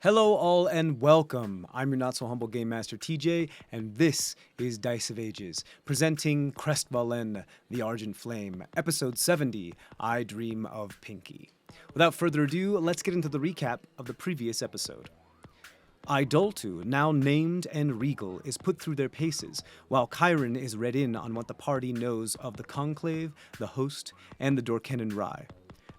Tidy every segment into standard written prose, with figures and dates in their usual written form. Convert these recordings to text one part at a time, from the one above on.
Hello all and welcome. I'm your not so humble game master TJ, and this is Dice of Ages, presenting CrestVahllen, the Argent Flame, episode 70, I Dream of Pinky. Without further ado, let's get into the recap of the previous episode. Idoltu, now named and regal, is put through their paces, while Chiron is read in on what the party knows of the Conclave, the Host, and the Dorkennen Rye.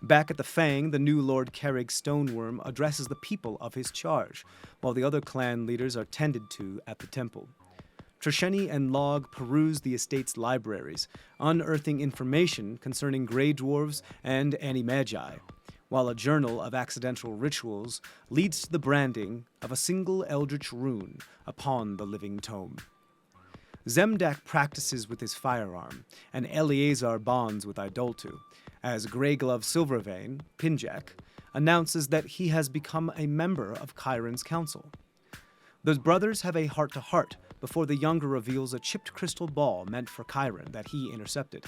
Back at the Fang, the new Lord Kerrig Stoneworm addresses the people of his charge, while the other clan leaders are tended to at the temple. Trisheni and Lahg peruse the estate's libraries, unearthing information concerning Grey Dwarves and Animagi, while a journal of accidental rituals leads to the branding of a single eldritch rune upon the living tome. Zemdak practices with his firearm, and Eleazar bonds with Idoltu, as Greyglove Silvervein, Pinjack, announces that he has become a member of Chiron's council. The brothers have a heart-to-heart before the younger reveals a chipped crystal ball meant for Chiron that he intercepted,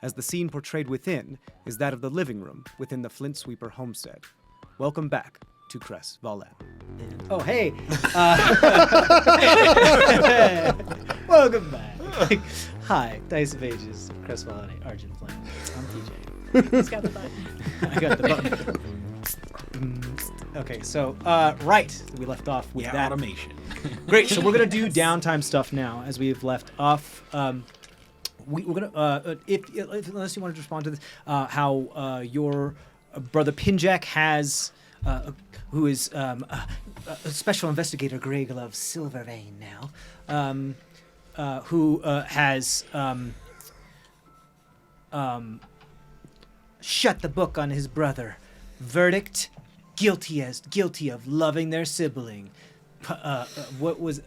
as the scene portrayed within is that of the living room within the Flint Sweeper homestead. Welcome back to CrestVahllen. Oh, hey. Welcome back. Hi, Dice of Ages, CrestVahllen, Argent Flame. I'm TJ. He's got the button. I got the button. Okay, so, right. We left off with that. Automation. Great, so we're going to do downtime stuff now, as we've left off. We're going to, unless you want to respond to this, how your brother Pinjack has... who is a special investigator, Greyglove Silvervein now, who has shut the book on his brother. Verdict: guilty of loving their sibling. What was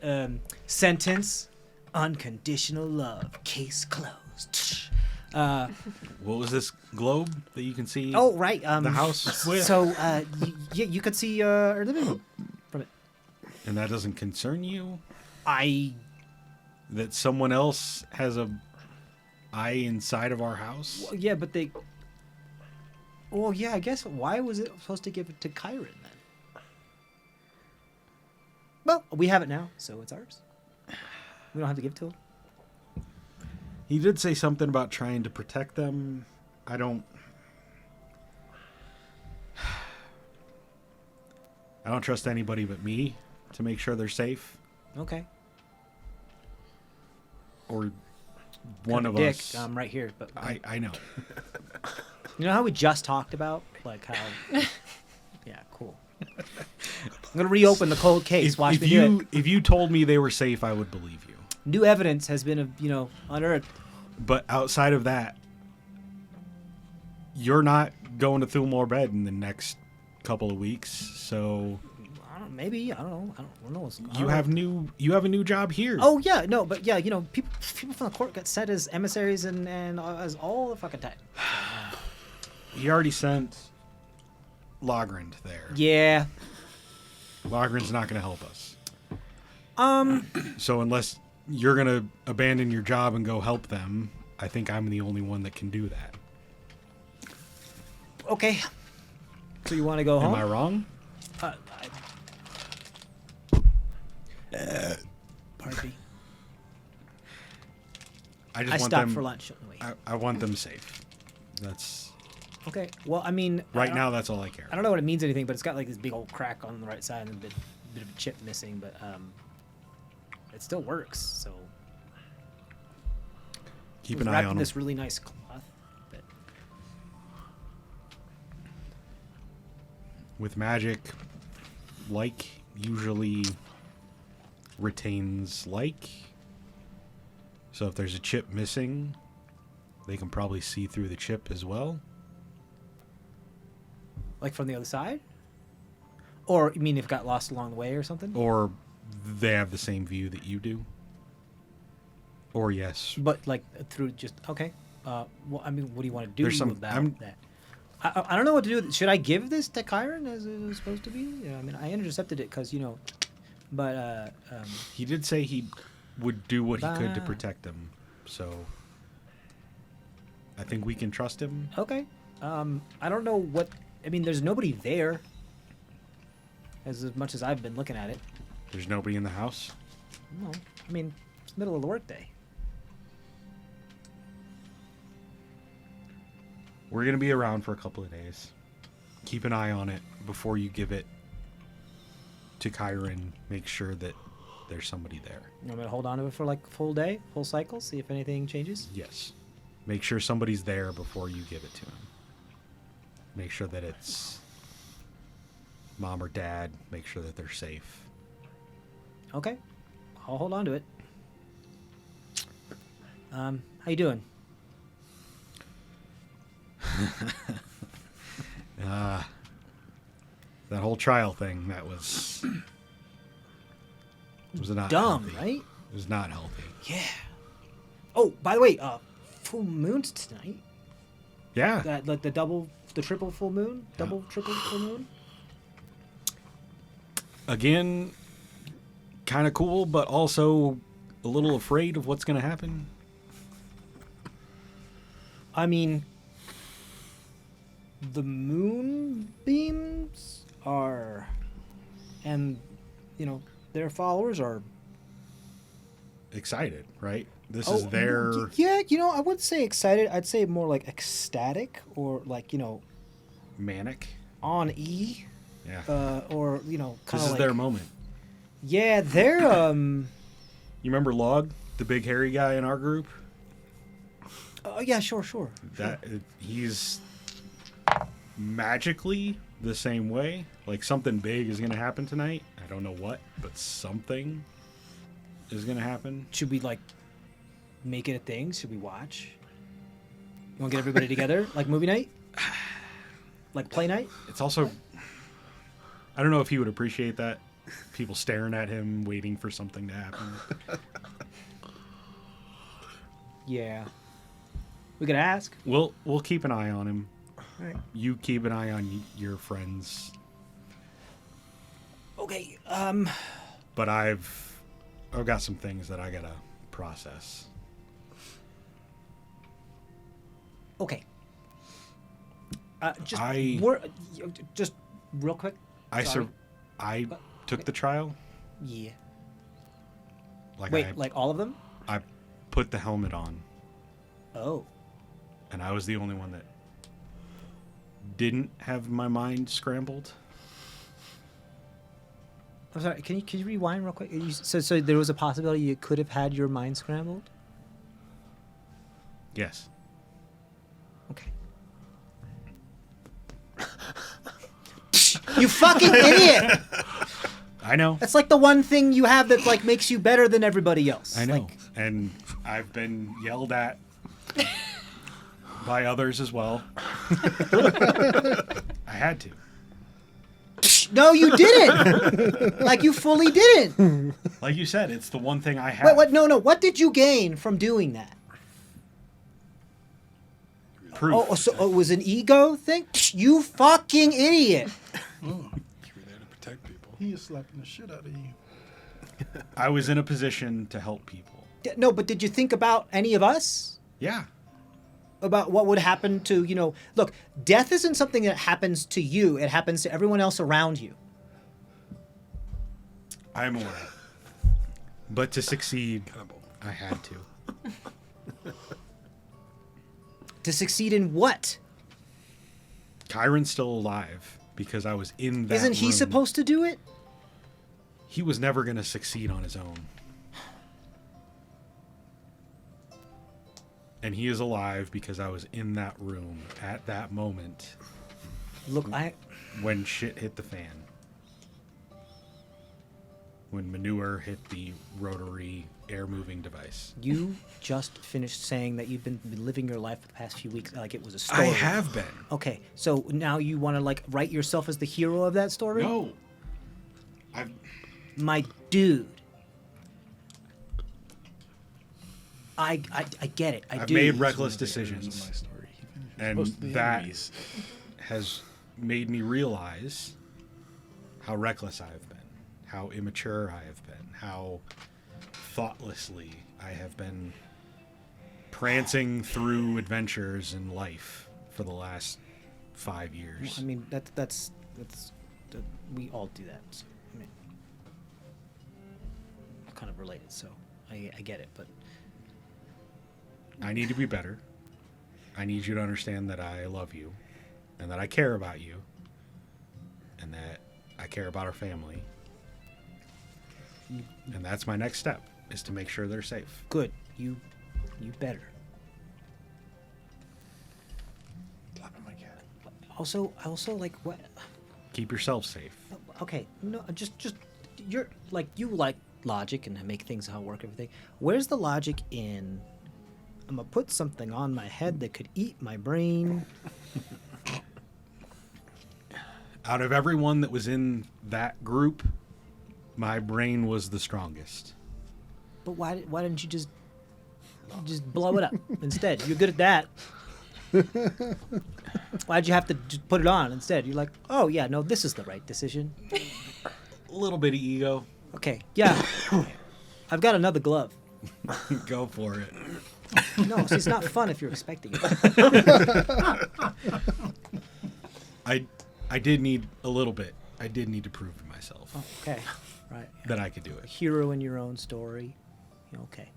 sentence? Unconditional love. Case closed. What was this globe that you can see? Oh, right. The house with? So, you could see our living room from it. And that doesn't concern you? I... That someone else has a eye inside of our house? Well, yeah, but they... Well, yeah, I guess. Why was it supposed to give it to Chiron, then? Well, we have it now, so it's ours. We don't have to give it to him. He did say something about trying to protect them. I don't trust anybody but me to make sure they're safe. Okay. Or one of Dick, us. I'm right here, but I know. you know how we just talked about, like how? Yeah, cool. I'm gonna reopen the cold case. Watch me do it. If you told me they were safe, I would believe you. New evidence has been, unearthed. But outside of that, you're not going to Thulmore Bed in the next couple of weeks, so Maybe I don't know. I don't know. You have a new job here. Oh yeah, no, but yeah, people from the court got sent as emissaries and as all the fucking time. He already sent Lagrand there. Yeah. Lagrand's not going to help us. So unless you're going to abandon your job and go help them, I think I'm the only one that can do that. Okay. So you want to go home? Am I wrong? Pardon me. I I stopped for lunch. Wait. I want them safe. That's Okay. Well, I mean, right now. That's all I care. I don't know what it means anything, but it's got like this big old crack on the right side and a bit of a chip missing, but it still works. So Keep an eye on this them. really nice cloth. But With magic, like usually retains like. So if there's a chip missing, they can probably see through the chip as well. like from the other side, or you mean if it got lost along the way or something? Or they have the same view that you do. Or yes. But like through just okay. Well, I mean, what do you want to do There's some- about I'm- that? I don't know what to do. With it. Should I give this to Chiron as it was supposed to be? Yeah, I mean, I intercepted it because but He did say he would do what he could to Bah. protect them. So I think we can trust him. okay. I don't know what. I mean, there's nobody there. as much as I've been looking at it. There's nobody in the house? No, I mean, it's the middle of the workday. We're going to be around for a couple of days. Keep an eye on it before you give it to Kyron. Make sure that there's somebody there. You want me to hold on to it for like a full day, full cycle, see if anything changes? Yes. Make sure somebody's there before you give it to him. Make sure that it's mom or dad. Make sure that they're safe. Okay, I'll hold on to it. How you doing? That whole trial thing, that was not Dumb, healthy. right? It was not healthy. Yeah. Oh, by the way, full moon's tonight. Yeah. Like the triple full moon, triple full moon. Again, kind of cool, but also a little afraid of what's going to happen. I mean, the moonbeams are, and their followers are Excited, right? This is their... Yeah, I wouldn't say excited. I'd say more like ecstatic or like, manic. on E. Yeah. Or, kind of This is their moment. Yeah, they're, You remember Lahg, the big hairy guy in our group? Oh, yeah, sure. He's magically the same way. Like something big is going to happen tonight. I don't know what, but something is going to happen. Should we, like, make it a thing? Should we watch? You want to get everybody together? Like movie night? Like play night? It's also... I don't know if he would appreciate that. People staring at him, waiting for something to happen. Yeah. We could ask. We'll keep an eye on him. All right. You keep an eye on your friends. Okay, But I've got some things that I gotta process. okay. Just real quick. I Sorry. took the trial. Yeah. Like Like all of them? I put the helmet on, Oh. and I was the only one that didn't have my mind scrambled. I'm sorry. Can you rewind real quick? So there was a possibility you could have had your mind scrambled? Yes. Okay. You fucking idiot! I know. That's like the one thing you have that like makes you better than everybody else. I know. Like, And I've been yelled at by others as well. I had to. no, you didn't. Like you fully didn't. Like you said, it's the one thing I have. Wait, no. What did you gain from doing that? Proof. Oh, so it was an ego thing? You fucking idiot. You were there to protect people. He is slapping the shit out of you. I was in a position to help people. No, but did you think about any of us? Yeah. About what would happen to, look, death isn't something that happens to you. It happens to everyone else around you. I'm aware. But to succeed, I had to. To succeed in what? Kyron's still alive because I was in that Isn't he room. supposed to do it? He was never going to succeed on his own. And he is alive because I was in that room at that moment Look, when shit hit the fan. When manure hit the rotary air-moving device. you just finished saying that you've been living your life for the past few weeks like it was a story. I have been. Okay, so now you want to like write yourself as the hero of that story? No. My dude. I get it. I I've do. made One reckless of the areas of decisions. my story. And Most of the that enemies. has made me realize how reckless I have been, how immature I have been, how thoughtlessly I have been prancing through adventures in life for the last 5 years. I mean, that's we all do that. So, I mean, kind of related, so I get it, but I need to be better. I need you to understand that I love you and that I care about you and that I care about our family. And that's my next step, is to make sure they're safe. good. You better. Clapping my cat. Also, like, what? Keep yourself safe. Okay, no, just you're like, you like logic and make things how work everything. Where's the logic in? I'm gonna put something on my head that could eat my brain. Out of everyone that was in that group, my brain was the strongest. But why didn't you just blow it up instead? You're good at that. Why'd you have to just put it on instead? You're like, oh yeah, no, this is the right decision. A little bit of ego. Okay, yeah. I've got another glove. Go for it. No, see, it's not fun if you're expecting it. I did need a little bit. I did need to prove to myself Oh, okay, right. Yeah. that I could do it. Hero in your own story. Okay.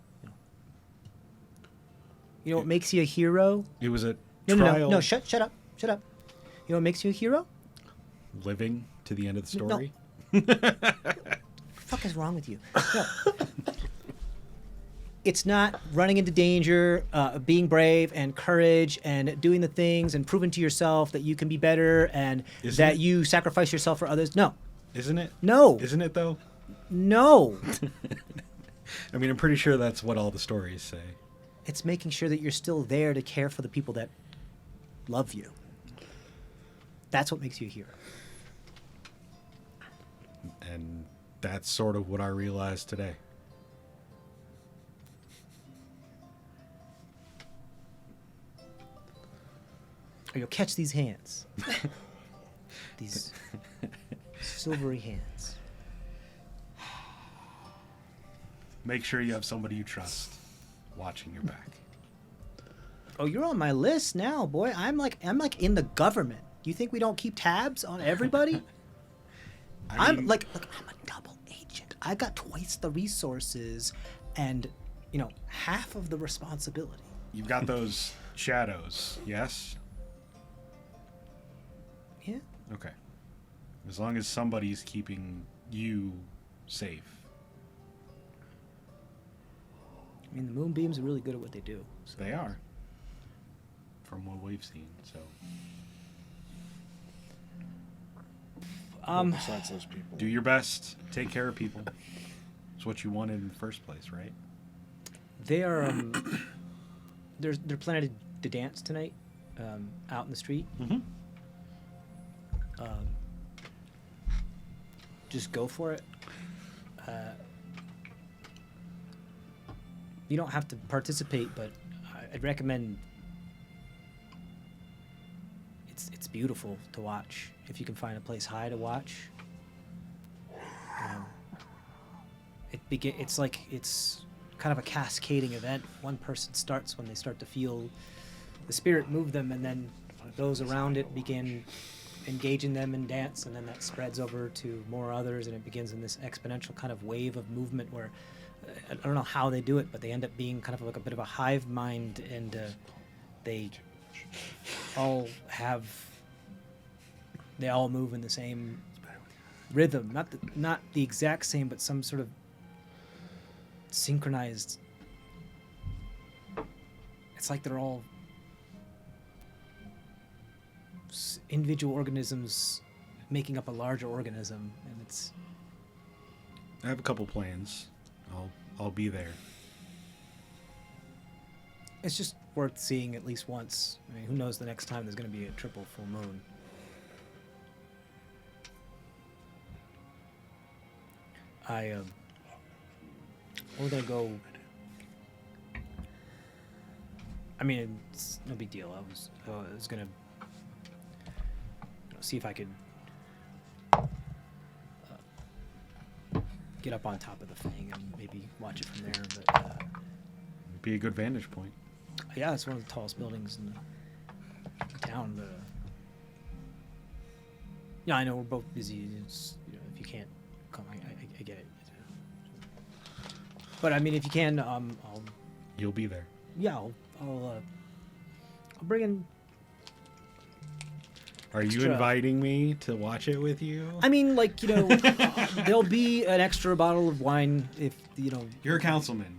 You know what makes you a hero? It was a No, trial. no. Shut up. You know what makes you a hero? Living to the end of the No. story. What the fuck is wrong with you? No. It's not running into danger, being brave and courage and doing the things and proving to yourself that you can be better and Isn't that it? you sacrifice yourself for others. No. Isn't it? No. Isn't it though? No. I mean, I'm pretty sure that's what all the stories say. It's making sure that you're still there to care for the people that love you. That's what makes you a hero. And that's sort of what I realized today. Or you'll catch these hands. These silvery hands. Make sure you have somebody you trust watching your back. Oh, you're on my list now, boy. I'm like in the government. You think we don't keep tabs on everybody? I'm mean, like I'm a double agent. I got twice the resources and, half of the responsibility. you've got those shadows, yes? Yeah. Okay. As long as somebody's keeping you safe. I mean, the moonbeams are really good at what they do. So. They are. From what we've seen, so. Besides those people. Do your best. Take care of people. It's what you wanted in the first place, right? They are. They're planning to dance tonight, out in the street. Mm-hmm. Just go for it. You don't have to participate, but I'd recommend. It's beautiful to watch if you can find a place high to watch. It's kind of a cascading event. One person starts when they start to feel the spirit move them, and then those around it begin engaging them in dance, and then that spreads over to more others, and it begins in this exponential kind of wave of movement where I don't know how they do it, but they end up being kind of like a bit of a hive mind, and they all move in the same rhythm, not the exact same, but some sort of synchronized. It's like they're all individual organisms making up a larger organism, and it's. I have a couple plans. I'll be there. It's just worth seeing at least once. I mean, who knows the next time there's going to be a triple full moon. We're going to go. I mean, it's no big deal. I was going to see if I could get up on top of the thing and maybe watch it from there. But Be a good vantage point. yeah, it's one of the tallest buildings in the town. But Yeah, I know we're both busy. It's, if you can't come, I get it. But I mean, if you can, You'll be there. I'll bring in. Are you Extra. inviting me to watch it with you? I mean, like there'll be an extra bottle of wine if You're a councilman.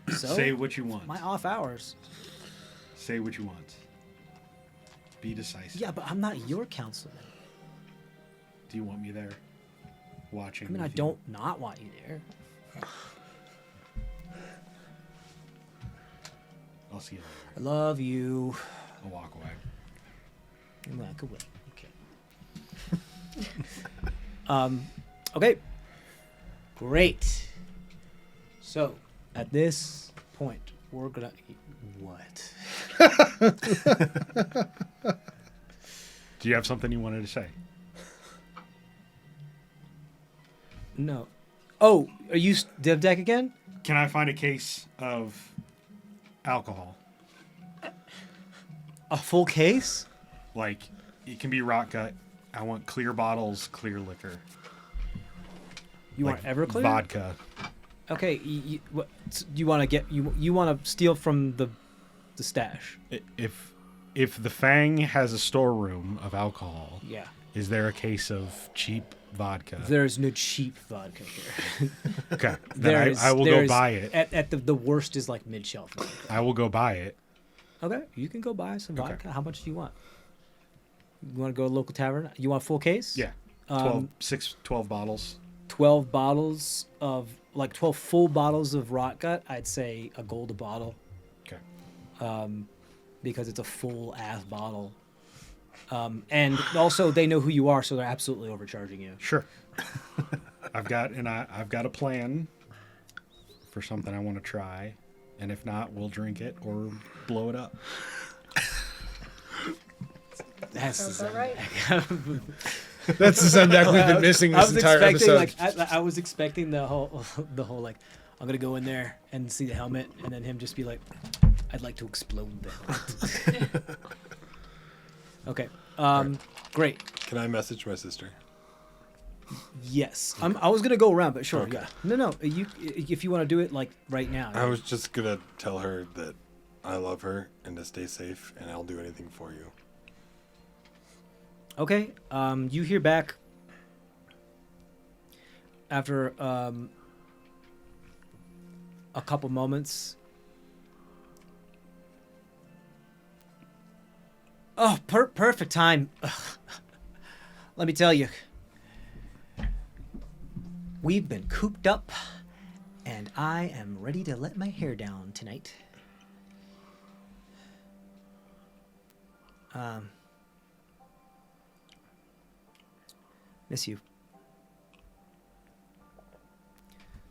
So Say what you want. my off hours. Say what you want. Be decisive. Yeah, but I'm not your councilman. Do you want me there? Watching. I mean, I with you? don't not want you there. I'll see you later. I love you. I'll walk away. Walk away. Okay. Okay. Great. So, at this point, we're gonna. What? Do you have something you wanted to say? No. Oh, are you Dev Deck again? Can I find a case of alcohol? A full case? Like, it can be rock gut. I want clear bottles, clear liquor. You Like want Everclear? vodka. Okay. What, you want to get you want to steal from the stash? If the Fang has a storeroom of alcohol, Yeah. is there a case of cheap vodka? There's no cheap vodka here. Okay, then I will go buy it. At the worst is like mid shelf. I will go buy it. Okay, you can go buy some Okay. vodka. How much do you want? You want to go to a local tavern? You want a full case? Yeah, 12 bottles. 12 bottles of 12 full bottles of rot gut. I'd say a gold a bottle. Okay. Because it's a full ass bottle. And also they know who you are, so they're absolutely overcharging you. Sure. I've got a plan for something I want to try, and if not, we'll drink it or blow it up. That's All right. That's the sound deck we've been missing this entire episode. I was expecting the whole like, I'm gonna go in there and see the helmet, and then him just be like, I'd like to explode the helmet. Okay. Great. Can I message my sister? Yes. I was gonna go around, but sure. Okay. Yeah. No. You if you want to do it like right now. I was just gonna tell her that I love her and to stay safe, and I'll do anything for you. Okay. You hear back after a couple moments. Oh, perfect time. Let me tell you. We've been cooped up, and I am ready to let my hair down tonight. Miss you.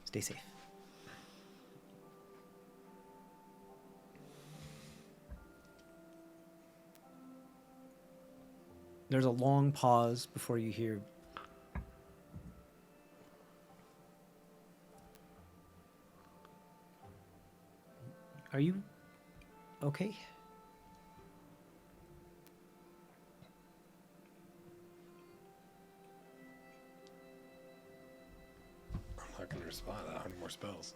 Stay safe. There's a long pause before you hear. Are you okay? I'm not gonna respond. I don't have any more spells.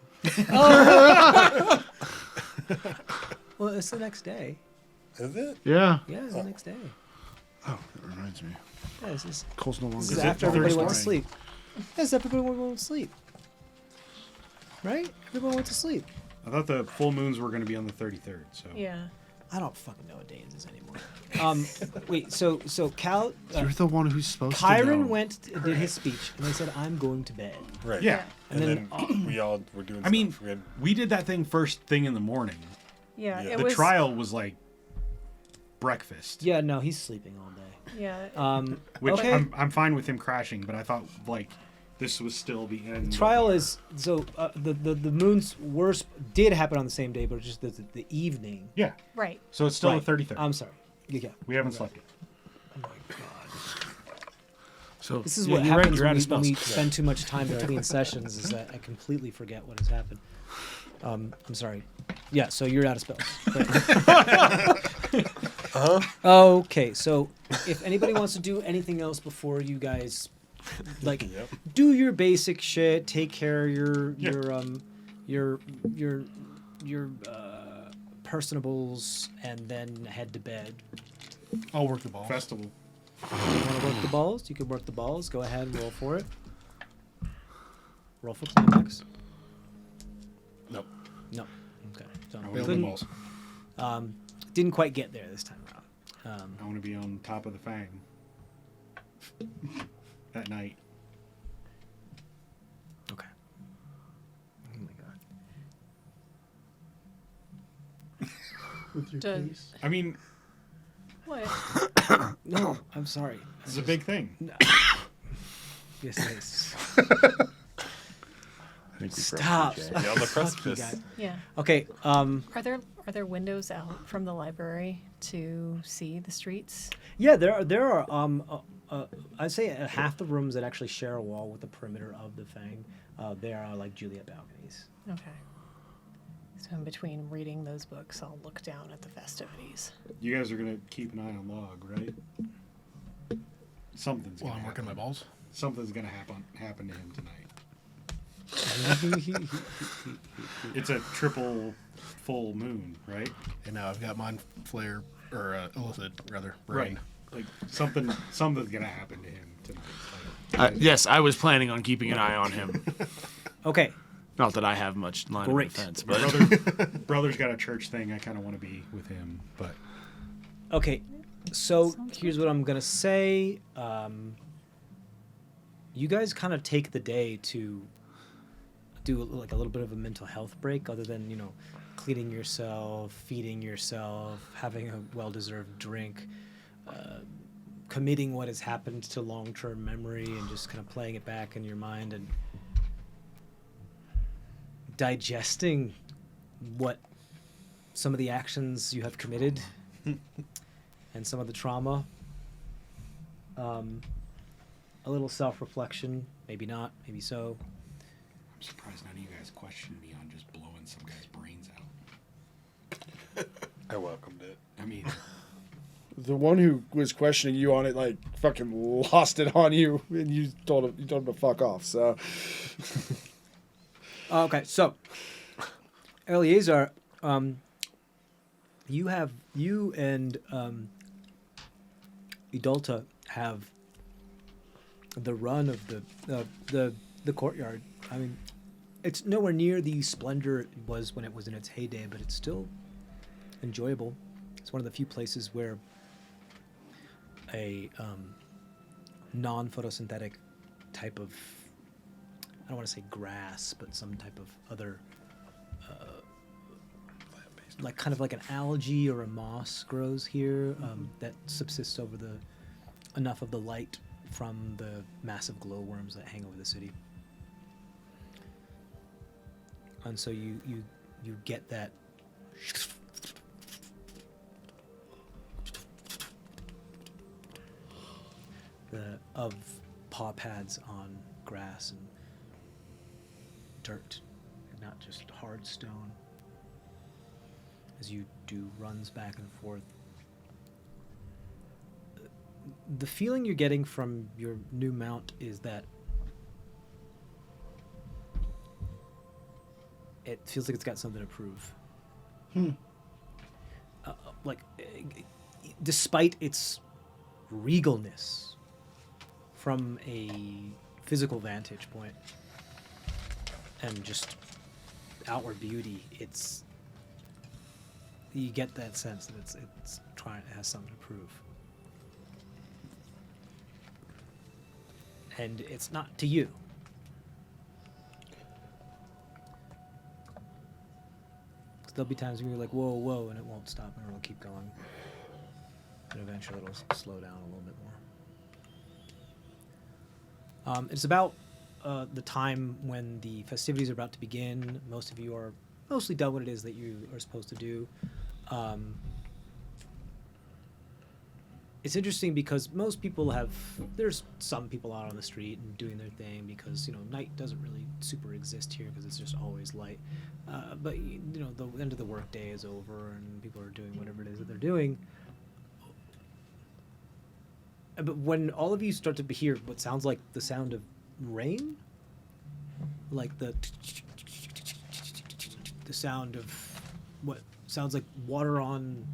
Well, it's the next day. Is it? Yeah. Yeah, it's the next day. Oh, that reminds me. Yeah, this Cole's no longer. is it after everybody went to Thursday? sleep. Yeah, it's after everybody went to sleep. Right? Everyone went to sleep. I thought the full moons were going to be on the 33rd. So Yeah. I don't fucking know what day it is anymore. Wait, so Cal, You're the one who's supposed to Kyron know. did his speech, and they said, "I'm going to bed." Right. Yeah. And, And then we all were doing. I mean, stuff. We had, we did that thing first thing in the morning. Yeah. Yeah. It The was. trial was like breakfast. Yeah, no, he's sleeping all day. Yeah. Which okay. I'm fine with him crashing, but I thought like this was still the end. Trial is so the moon's worst did happen on the same day, but just the evening. Yeah. Right. So it's still Right. the 33rd. I'm sorry. Yeah. We haven't slept yet. Oh my god. So This is Yeah, what you're right, happens you're out when of we spells. spend too much time between sessions. Is that I completely forget what has happened. I'm sorry. Yeah. So you're out of spells. Great. Okay, so if anybody wants to do anything else before you guys, like, do your basic shit, take care of your personables, and then head to bed. I'll work the ball. Festival. You want to work the balls? You can work the balls. Go ahead and roll for it. Roll for climax. Nope. No. Okay. So I Build the couldn't- balls. didn't quite get there this time around. I want to be on top of the Fang at night. Okay. Oh my god. With your Does- face. I mean, What? No, I'm sorry. it's a big thing. Yes, it is. I think we Stop. broke TJ. Yeah, on the Fuck you precipice. guys. Yeah. Okay. Are there windows out from the library to see the streets? Yeah, there are I'd say half the rooms that actually share a wall with the perimeter of the Fang. There are like Juliet balconies. Okay. So in between reading those books, I'll look down at the festivities. You guys are gonna keep an eye on Lahg, right? Something's While gonna I'm working my happen. balls. Something's gonna happen to him tonight. It's a triple full moon, right? And now I've got mind flare, or illicit, rather, brain. Like something's gonna happen to him tonight. Like, Yes, I was planning on keeping an eye on him. Okay. Not that I have much line Great. of defense, my but brother's got a church thing. I kind of want to be with him, but Okay. So here's what I'm gonna say. You guys kind of take the day to do like a little bit of a mental health break, other than cleaning yourself, feeding yourself, having a well-deserved drink, committing what has happened to long-term memory, and just kind of playing it back in your mind and digesting what some of the actions you have committed and some of the trauma. A little self-reflection, maybe not, maybe so. I'm surprised none of you guys questioned me on just blowing some guy's brains out. I welcomed it. I mean, The one who was questioning you on it, like, fucking lost it on you, and you told him to fuck off. So, Okay, so Eleazar, you and Idolta have the run of the courtyard. I mean, it's nowhere near the splendor it was when it was in its heyday, but it's still enjoyable. It's one of the few places where a non-photosynthetic type of, I don't want to say grass, but some type of other, like kind of like an algae or a moss grows here that subsists over enough of the light from the massive glowworms that hang over the city. And so you get that of paw pads on grass and dirt, and not just hard stone, as you do runs back and forth. The feeling you're getting from your new mount is that it feels like it's got something to prove. Despite its regalness from a physical vantage point and just outward beauty, you get that sense that it has something to prove. And it's not to you. There'll be times when you're like, whoa, whoa, and it won't stop, and it'll keep going. And eventually it'll slow down a little bit more. It's about the time when the festivities are about to begin. Most of you are mostly done what it is that you are supposed to do. It's interesting because most people there's some people out on the street and doing their thing because, night doesn't really super exist here because it's just always light. But, the end of the workday is over and people are doing whatever it is that they're doing. But when all of you start to hear what sounds like the sound of rain, like the sound of what sounds like water on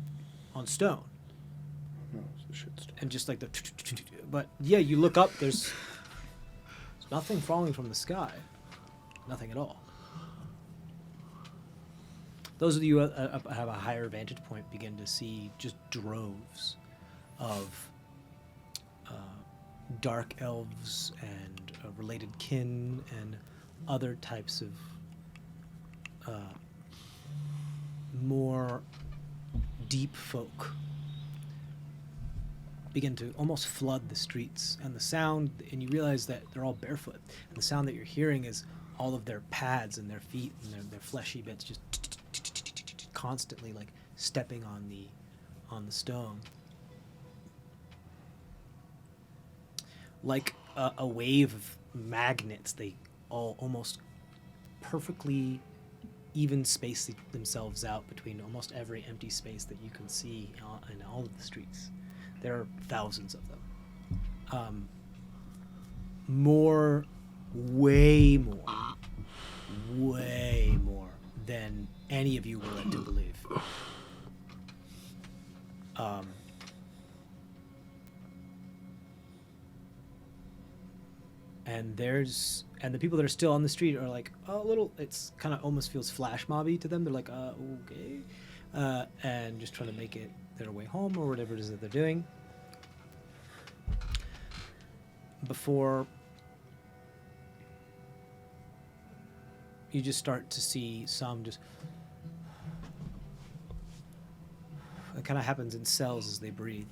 stone, No, it's the shit storm. and just like the. But yeah, you look up. There's nothing falling from the sky. Nothing at all. Those of you who have a higher vantage point begin to see just droves of dark elves and related kin and other types of more deep folk begin to almost flood the streets, and the sound, and you realize that they're all barefoot, and the sound that you're hearing is all of their pads and their feet and their fleshy bits just constantly like stepping on the stone, like a wave of magnets. They all almost perfectly even space themselves out between almost every empty space that you can see in all of the streets. There are thousands of them. Way more than any of you were led to believe. And the people that are still on the street are like it's kind of almost feels flash mobby to them. They're like, okay, and just trying to make it their way home or whatever it is that they're doing. Before you just start to see some just, it kind of happens in cells as they breathe,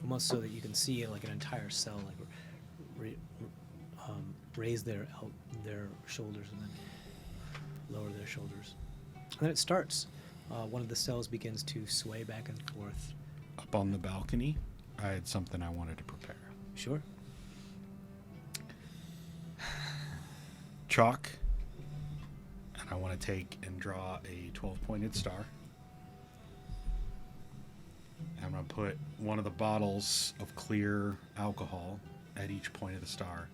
almost so that you can see like an entire cell like raise their shoulders and then lower their shoulders. And then it starts. One of the cells begins to sway back and forth. Up on the balcony, I had something I wanted to prepare. Sure. Chalk, and I want to take and draw a 12-pointed star. I'm going to put one of the bottles of clear alcohol at each point of the star.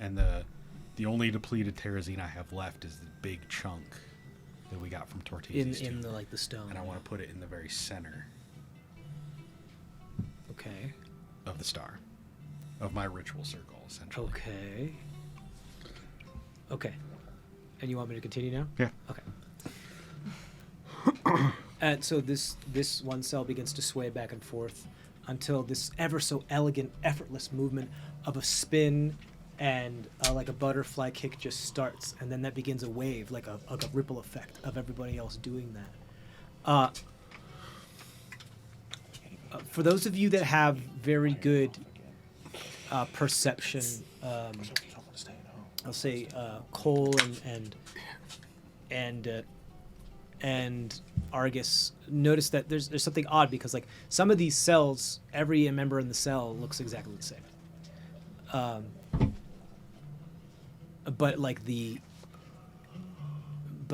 And the only depleted terrazine I have left is the big chunk that we got from Tortizi's In tomb. the stone. And I want to put it in the very center Okay. of the star, of my ritual circle, essentially. Okay. And you want me to continue now? Yeah. Okay. And so this one cell begins to sway back and forth until this ever so elegant, effortless movement of a spin and like a butterfly kick just starts, and then that begins a wave, like a ripple effect of everybody else doing that. For those of you that have very good perception, I'll say Cole and Argus notice that there's something odd, because like some of these cells, every member in the cell looks exactly the same. But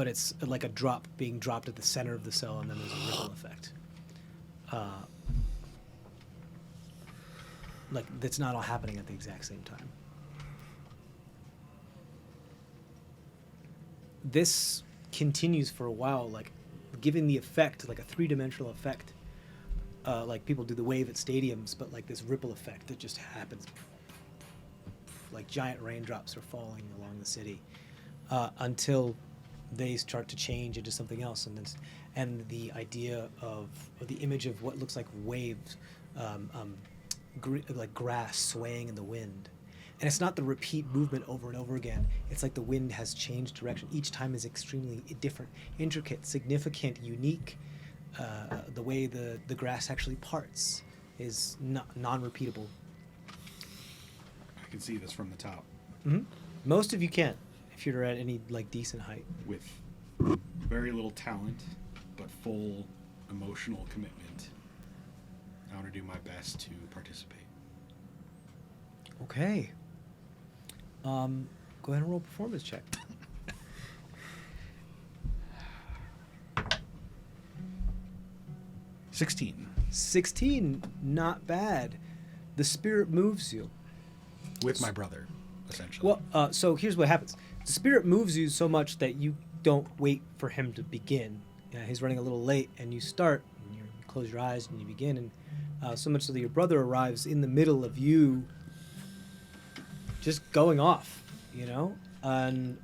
it's like a drop being dropped at the center of the cell, and then there's a ripple effect. Like that's not all happening at the exact same time. This continues for a while, like giving the effect, like a three-dimensional effect, like people do the wave at stadiums, but like this ripple effect that just happens, like giant raindrops are falling along the city, until they start to change into something else, and the idea of, or the image of what looks like waves, like grass swaying in the wind. And it's not the repeat movement over and over again. It's like the wind has changed direction. Each time is extremely different, intricate, significant, unique. The way the grass actually parts is non-repeatable. I can see this from the top. Mm-hmm. Most of you can, if you're at any like decent height. With very little talent, but full emotional commitment, I want to do my best to participate. Okay. Go ahead and roll a performance check. $16. 16, not bad. The spirit moves you. With my brother, essentially. Well, so here's what happens. The spirit moves you so much that you don't wait for him to begin. He's running a little late, and you start, and you close your eyes, and you begin, and so much so that your brother arrives in the middle of you just going off, you know? And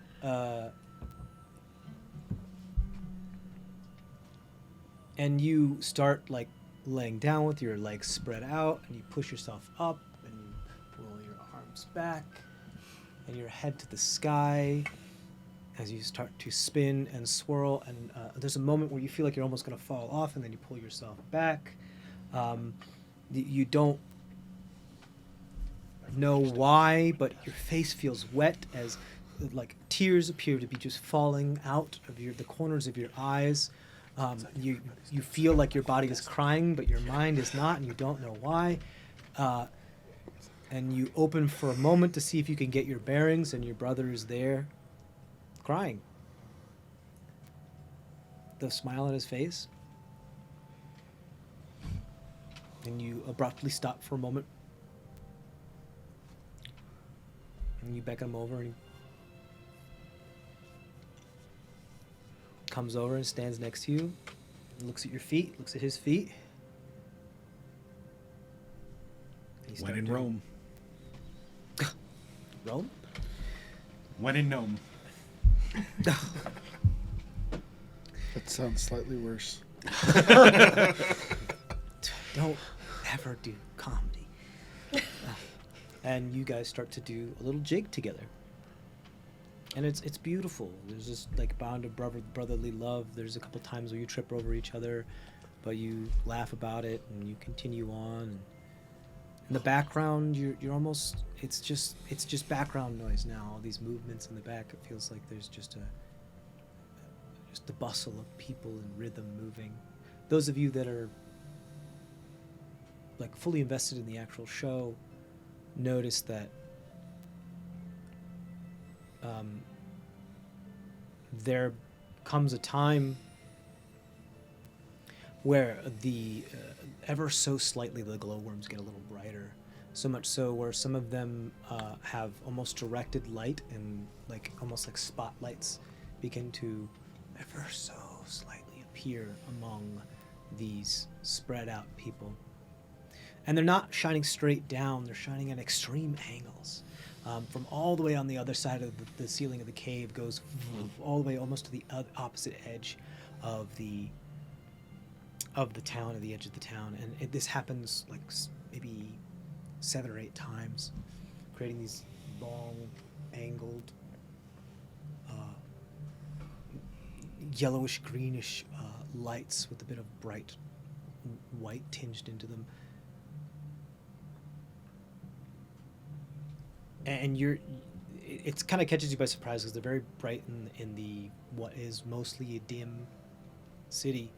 you start, like, laying down with your legs spread out, and you push yourself up, and you pull your arms back, and your head to the sky as you start to spin and swirl. And there's a moment where you feel like you're almost going to fall off, and then you pull yourself back. You don't know why, but your face feels wet as like tears appear to be just falling out of the corners of your eyes. You feel like your body is crying, but your mind is not, and you don't know why. And you open for a moment to see if you can get your bearings, and your brother is there, crying. The smile on his face. And you abruptly stop for a moment. And you beckon him over, and he comes over and stands next to you, looks at your feet, looks at his feet. When in Rome. Rome? When in Nome. That sounds slightly worse. Don't ever do comedy. And you guys start to do a little jig together. And it's beautiful. There's this like bond of brotherly love. There's a couple times where you trip over each other, but you laugh about it and you continue on. In the background, you're almost it's just background noise now. All these movements in the back, it feels like there's just the bustle of people and rhythm moving. Those of you that are like fully invested in the actual show notice that there comes a time where the ever so slightly the glowworms get a little brighter, so much so where some of them have almost directed light, and like almost like spotlights begin to ever so slightly appear among these spread out people. And they're not shining straight down, they're shining at extreme angles. From all the way on the other side of the ceiling of the cave goes all the way almost to the opposite edge of the town, at the edge of the town. And this happens like maybe 7 or 8 times, creating these long, angled, yellowish, greenish lights with a bit of bright white tinged into them. And it kind of catches you by surprise because they're very bright in the what is mostly a dim city.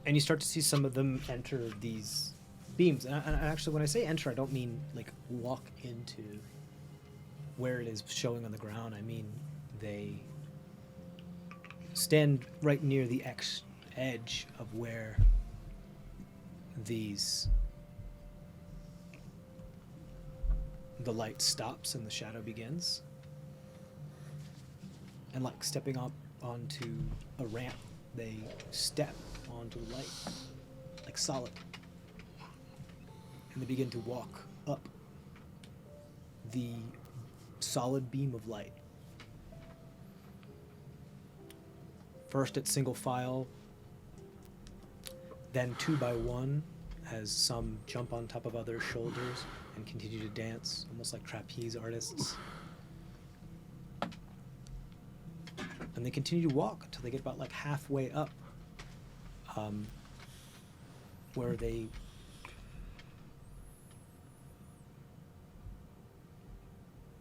And you start to see some of them enter these beams. And actually, when I say enter, I don't mean like walk into where it is showing on the ground. I mean they stand right near the edge of where the light stops and the shadow begins. And like stepping up onto a ramp, they step onto the light, like solid. And they begin to walk up the solid beam of light. First at single file, then 2 by 1, as some jump on top of other shoulders and continue to dance, almost like trapeze artists. And they continue to walk until they get about like halfway up, where they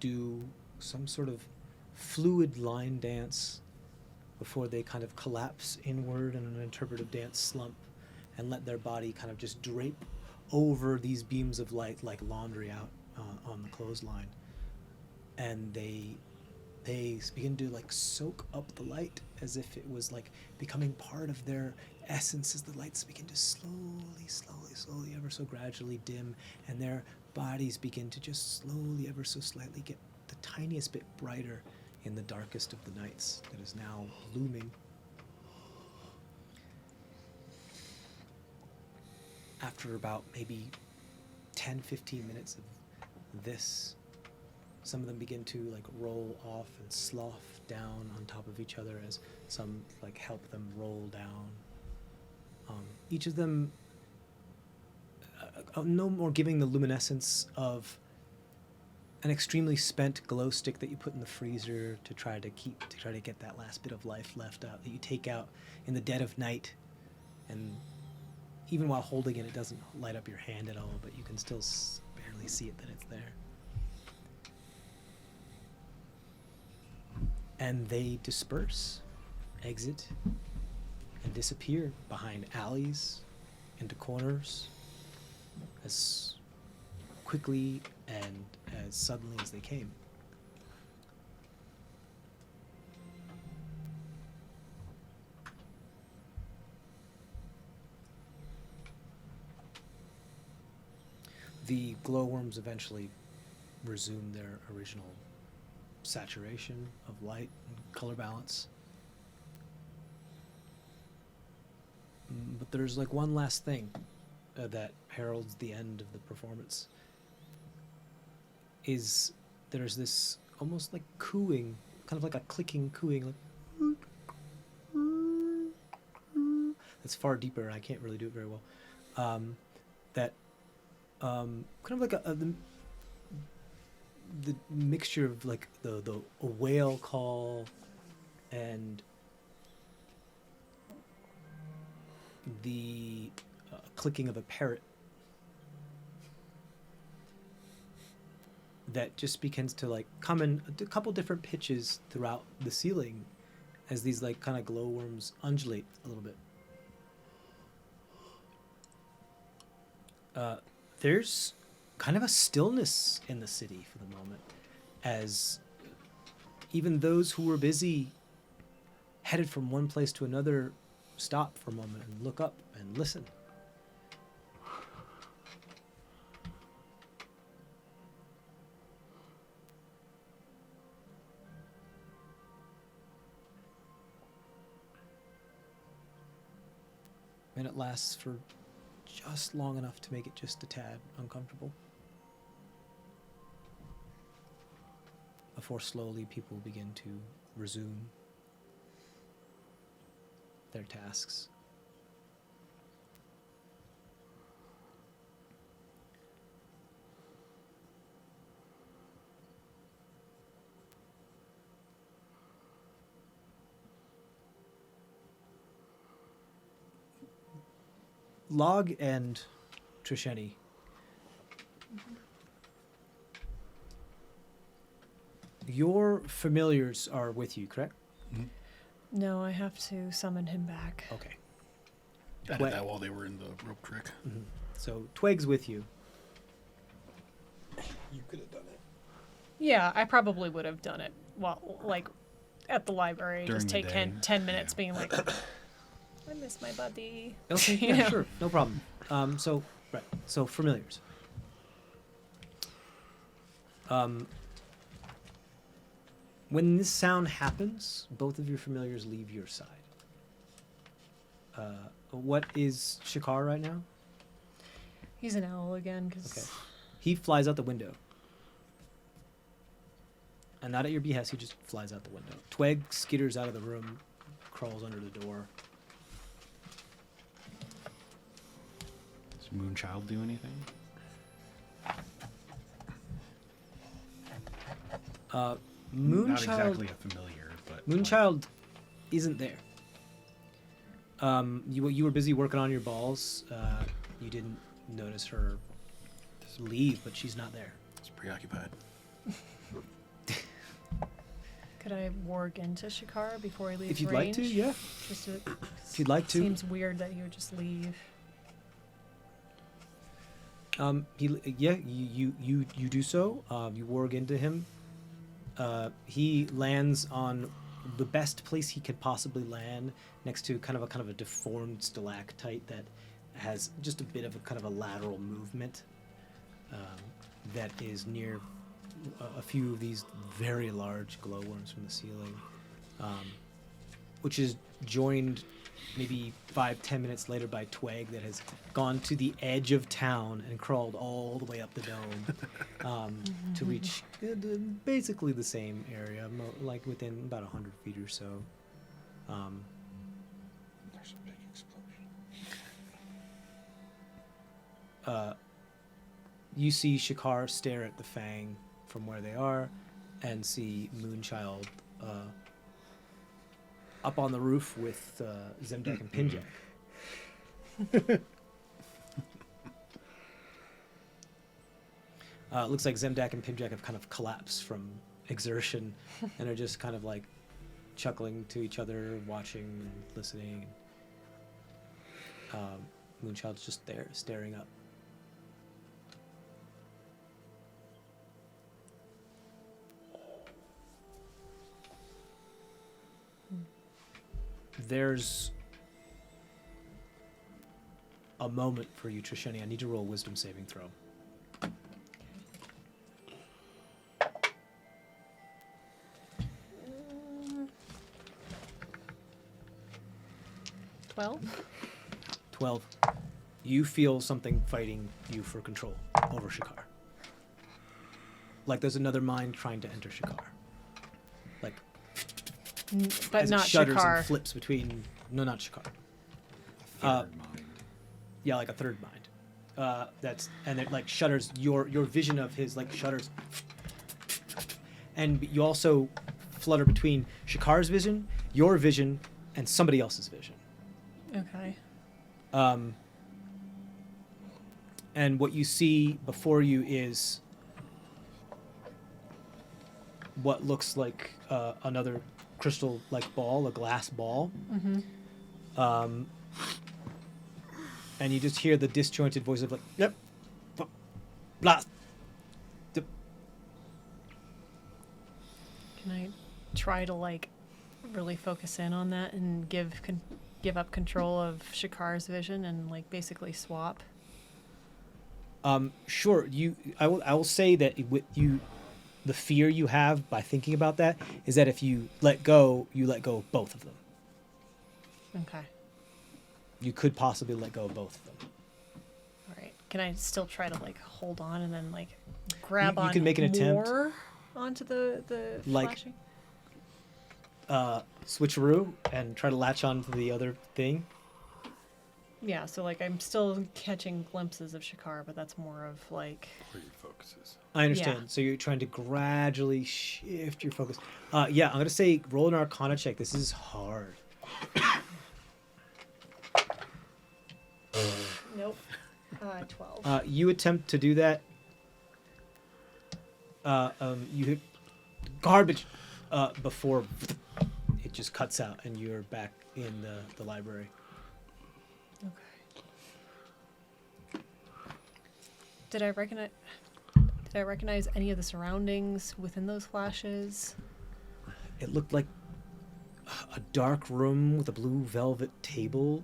do some sort of fluid line dance before they kind of collapse inward in an interpretive dance slump and let their body kind of just drape over these beams of light like laundry out on the clothesline. And they they begin to like soak up the light as if it was like becoming part of their essence as the lights begin to slowly, ever so gradually dim, and their bodies begin to just slowly, ever so slightly get the tiniest bit brighter in the darkest of the nights that is now looming. After about maybe 10-15 minutes of this, some of them begin to like roll off and slough down on top of each other as some like help them roll down. Each of them no more giving the luminescence of an extremely spent glow stick that you put in the freezer to try to get that last bit of life left out, that you take out in the dead of night, and even while holding it, it doesn't light up your hand at all, but you can still barely see it that it's there. And they disperse, exit, and disappear behind alleys, into corners, as quickly and as suddenly as they came. The glowworms eventually resume their original saturation of light and color balance. But there's like one last thing that heralds the end of the performance. Is there's this almost like cooing, kind of like a clicking cooing, like that's far deeper, and I can't really do it very well. Kind of like the mixture of like a whale call and the clicking of a parrot that just begins to like come in a couple different pitches throughout the ceiling as these like kind of glowworms undulate a little bit. There's kind of a stillness in the city for the moment, as even those who were busy headed from one place to another stop for a moment and look up and listen. And it lasts for just long enough to make it just a tad uncomfortable, before slowly people begin to resume their tasks. Lahg and Trisheni, your familiars are with you, correct? No, I have to summon him back. Okay. I did that while they were in the rope trick. Mm-hmm. So Twig's with you. You could have done it. Yeah, I probably would have done it. Well, like at the library, During just the take day. 10 minutes being like, I miss my buddy. Okay, You yeah, know? sure, no problem. So familiars. When this sound happens, both of your familiars leave your side. What is Shikar right now? He's an owl again, because Okay. He flies out the window. And not at your behest, he just flies out the window. Twig skitters out of the room, crawls under the door. Does Moonchild do anything? Not Moonchild, exactly a familiar, but Moonchild isn't there. You were busy working on your balls. You didn't notice her leave, but she's not there. It's preoccupied. could I warg into Shikar before he leaves If you'd range? like to, yeah. Just to, If you'd like to. Seems weird that he would just leave. You do so. You warg into him. He lands on the best place he could possibly land, next to kind of a deformed stalactite that has just a bit of a kind of a lateral movement that is near a few of these very large glowworms from the ceiling, which is joined maybe 5-10 minutes later by Twag that has gone to the edge of town and crawled all the way up the dome to reach basically the same area, like within about 100 feet or so. There's a big explosion. You see Shakar stare at the Fang from where they are, and see Moonchild up on the roof with Zemdak and Pinjack. It looks like Zemdak and Pinjack have kind of collapsed from exertion and are just kind of like chuckling to each other, watching and listening. Moonchild's just there, staring up. There's a moment for you, Trisheni. I need to roll a wisdom saving throw. 12. 12. You feel something fighting you for control over Shakar. Like there's another mind trying to enter Shakar. Like, But as not it shudders Shakar. and flips between. No, not Shakar. Third mind. Yeah, like a third mind. That's and it like shudders. Your vision of his like shudders, and you also flutter between Shakar's vision, your vision, and somebody else's vision. Okay. And what you see before you is what looks like another crystal-like ball, a glass ball. Mm-hmm. And you just hear the disjointed voice of like, yep, blast. Can I try to like really focus in on that and give up control of Shakar's vision and like basically swap? Sure. I will say that the fear you have by thinking about that is that if you let go of both of them. Okay. You could possibly let go of both of them. All right. Can I still try to like hold on and then like grab You on can make an attempt. more onto the Like- flashing? Switcheroo and try to latch on to the other thing. Yeah, so like I'm still catching glimpses of Shakar, but that's more of like Where your focus is. I understand. Yeah. So you're trying to gradually shift your focus. Yeah, I'm gonna say roll an Arcana check. This is hard. nope. 12. You attempt to do that. You hit garbage before it just cuts out, and you're back in the library. Okay. Did I recognize any of the surroundings within those flashes? It looked like a dark room with a blue velvet table.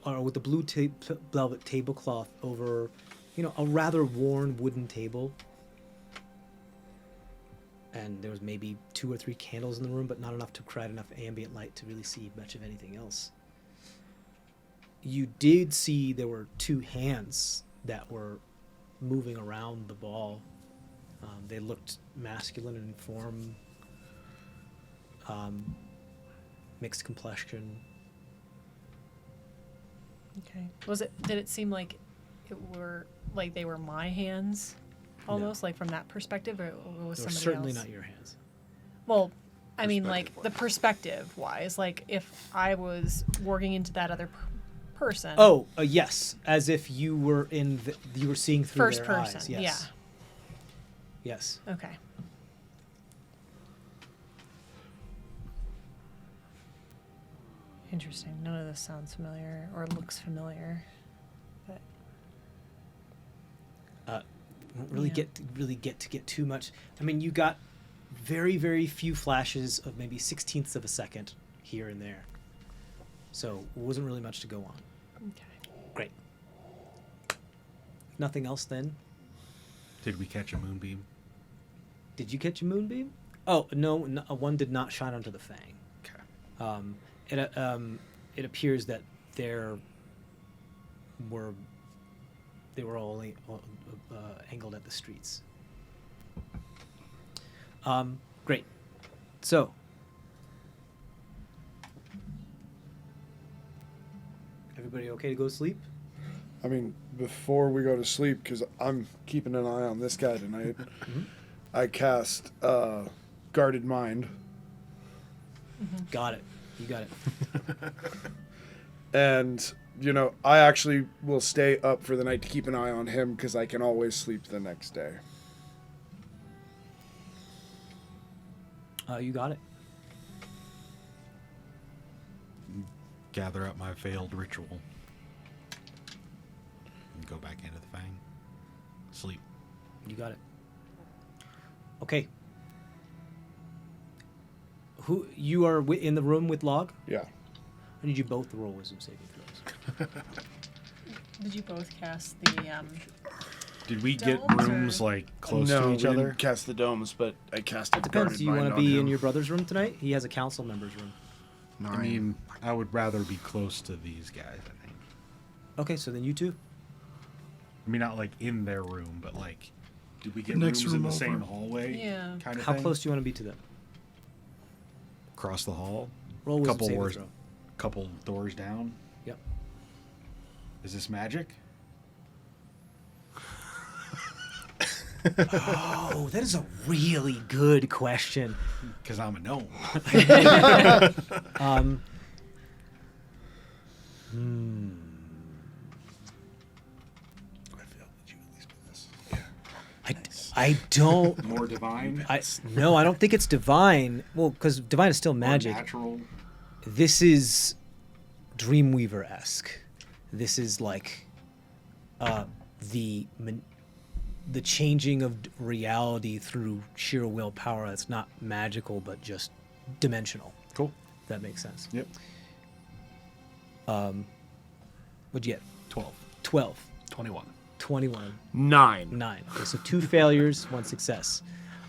Or with the blue velvet tablecloth over, a rather worn wooden table. And there was maybe 2 or 3 candles in the room, but not enough to create enough ambient light to really see much of anything else. You did see there were 2 hands that were moving around the ball. They looked masculine in form, mixed complexion. Okay. Did it seem like they were my hands? Almost like from that perspective, or was They were somebody certainly else? not your hands. Well, I mean, like the perspective wise, like if I was working into that other person. Oh, yes, as if you were you were seeing through First their person, eyes. Yes. Yes. Okay. Interesting. None of this sounds familiar or looks familiar, but Won't really get too much. I mean, you got very, very few flashes of maybe 1/16ths of a second here and there. So it wasn't really much to go on. Okay. Great. Nothing else then? Did we catch a moonbeam? Did you catch a moonbeam? Oh, no, one did not shine onto the fang. Okay. It appears that they were all only angled at the streets. Great. So, everybody okay to go to sleep? I mean, before we go to sleep, because I'm keeping an eye on this guy tonight, I cast Guarded Mind. Got it. You got it. And, you know, I actually will stay up for the night to keep an eye on him because I can always sleep the next day. You got it. Gather up my failed ritual. And go back into the fang. Sleep. You got it. Okay. Who you are in the room with Lahg? Yeah. I need you both to roll wisdom saving throws. Did you both cast the Did we get Domes, rooms or- like close no, to each we other? didn't cast the domes, but I cast It depends. Do you want to be in your brother's room tonight? He has a council member's room. I mean, I would rather be close to these guys, I think. Okay, so then you two. I mean, not like in their room, but like, did we get Next rooms in room the same over. hallway? Yeah. Kind of How thing? close do you want to be to them? Across the hall? Roll wisdom Couple saving wars- throw. Couple doors down? Yep. Is this magic? Oh, that is a really good question. Because I'm a gnome. I don't. More divine? No, I don't think it's divine. Well, because divine is still More magic. natural? This is Dreamweaver-esque. This is like the changing of reality through sheer willpower. It's not magical, but just dimensional. Cool. If that makes sense. Yep. What'd you get? 12. 12. 21. 21. 9. 9. Okay, so 2 failures, 1 success.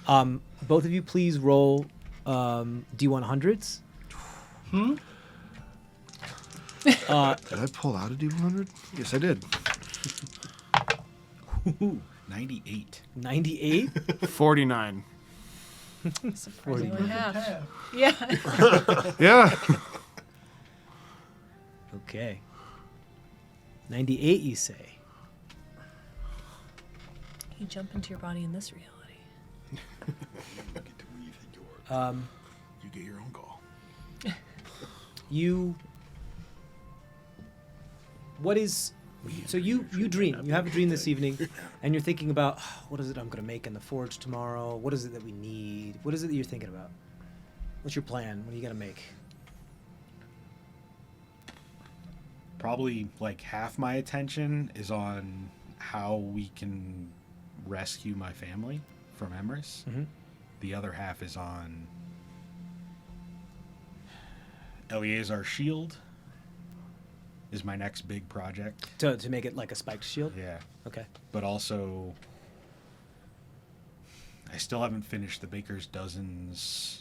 Both of you please roll D100s. Hmm? Did I pull out a D100? Yes, I did. 98. 98. 49. Surprisingly half. Yeah. Yeah. Okay. 98, you say? You jump into your body in this reality. You get your own call. So you dream. You have a dream this evening, and you're thinking about what is it I'm going to make in the forge tomorrow? What is it that we need? What is it that you're thinking about? What's your plan? What are you going to make? Probably like half my attention is on how we can rescue my family from Emrys. Mhm. The other half is on Eleazar's shield is my next big project. To make it like a spiked shield? Yeah. Okay. But also I still haven't finished the Baker's Dozens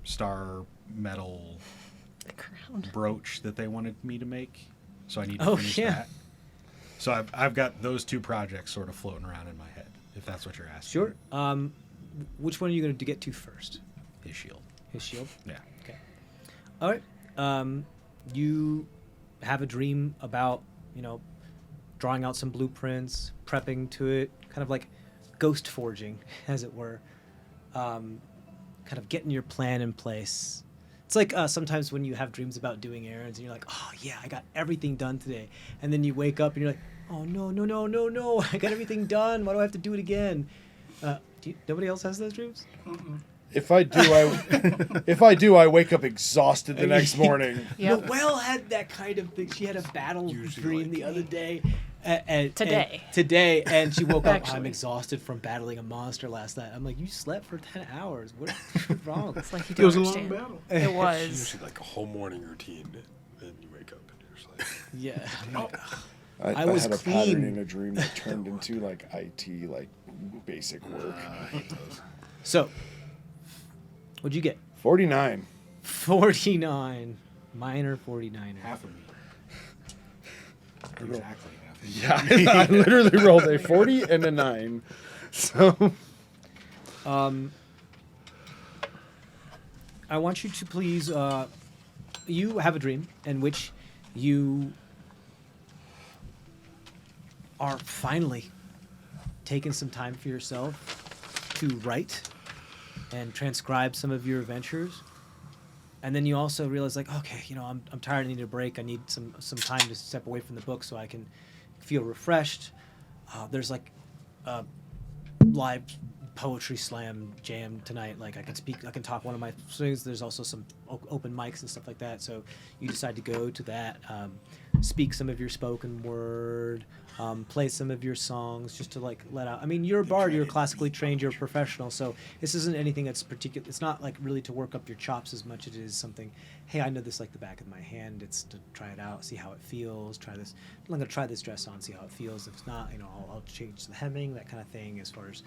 star metal The crown. brooch that they wanted me to make. So I need to Oh, finish yeah. that. So I've got those two projects sort of floating around in my head, if that's what you're asking. Sure. Which one are you going to get to first? His shield. His shield? Yeah. Okay. All right. You have a dream about, drawing out some blueprints, prepping to it, kind of like ghost forging, as it were. Kind of getting your plan in place. It's like sometimes when you have dreams about doing errands and you're like, oh, yeah, I got everything done today. And then you wake up and you're like, oh, no, I got everything done. Why do I have to do it again? Nobody else has those dreams? If I do, I wake up exhausted the next morning. Yep. Noelle had that kind of thing. She had a battle Usually dream like the other day, Today. And she woke up. I'm Actually. exhausted from battling a monster last night. I'm like, you slept for 10 hours. What's wrong? It's like you It don't was a long understand. battle. It It's was. usually like a whole morning routine. Then you wake up and you're just like, Yeah. I was had a clean. pattern in a dream that turned into like IT, like basic work. So, what'd you get? 49. 49. Minor 49er. Half of me. Exactly half of me. Yeah, I literally rolled a 40 and a 9. So I want you to please. You have a dream in which you are finally taking some time for yourself to write and transcribe some of your adventures. And then you also realize, like, okay, I'm tired. I need a break. I need some time to step away from the book so I can feel refreshed. There's like a live poetry slam jam tonight. Like I can talk one of my things. There's also some open mics and stuff like that. So you decide to go to that, speak some of your spoken word, play some of your songs, just to like let out. I mean, you're a bard. You're classically trained. You're a professional. So this isn't anything that's particular. It's not like really to work up your chops as much as it is something. Hey, I know this like the back of my hand. It's to try it out, see how it feels. Try this. I'm gonna try this dress on, see how it feels. If it's not, I'll change the hemming, that kind of thing. As far as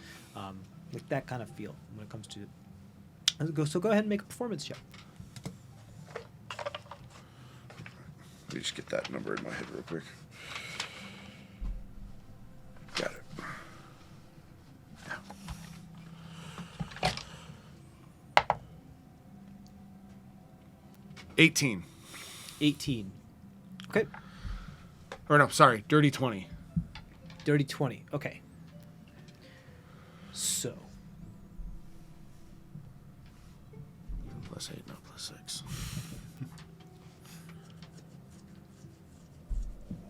like that kind of feel when it comes to. So go ahead and make a performance check. let me just get that number in my head real quick. Got it. 18. 18. Okay. Or no, sorry, dirty 20. Dirty 20. Okay. So. +8, not +6.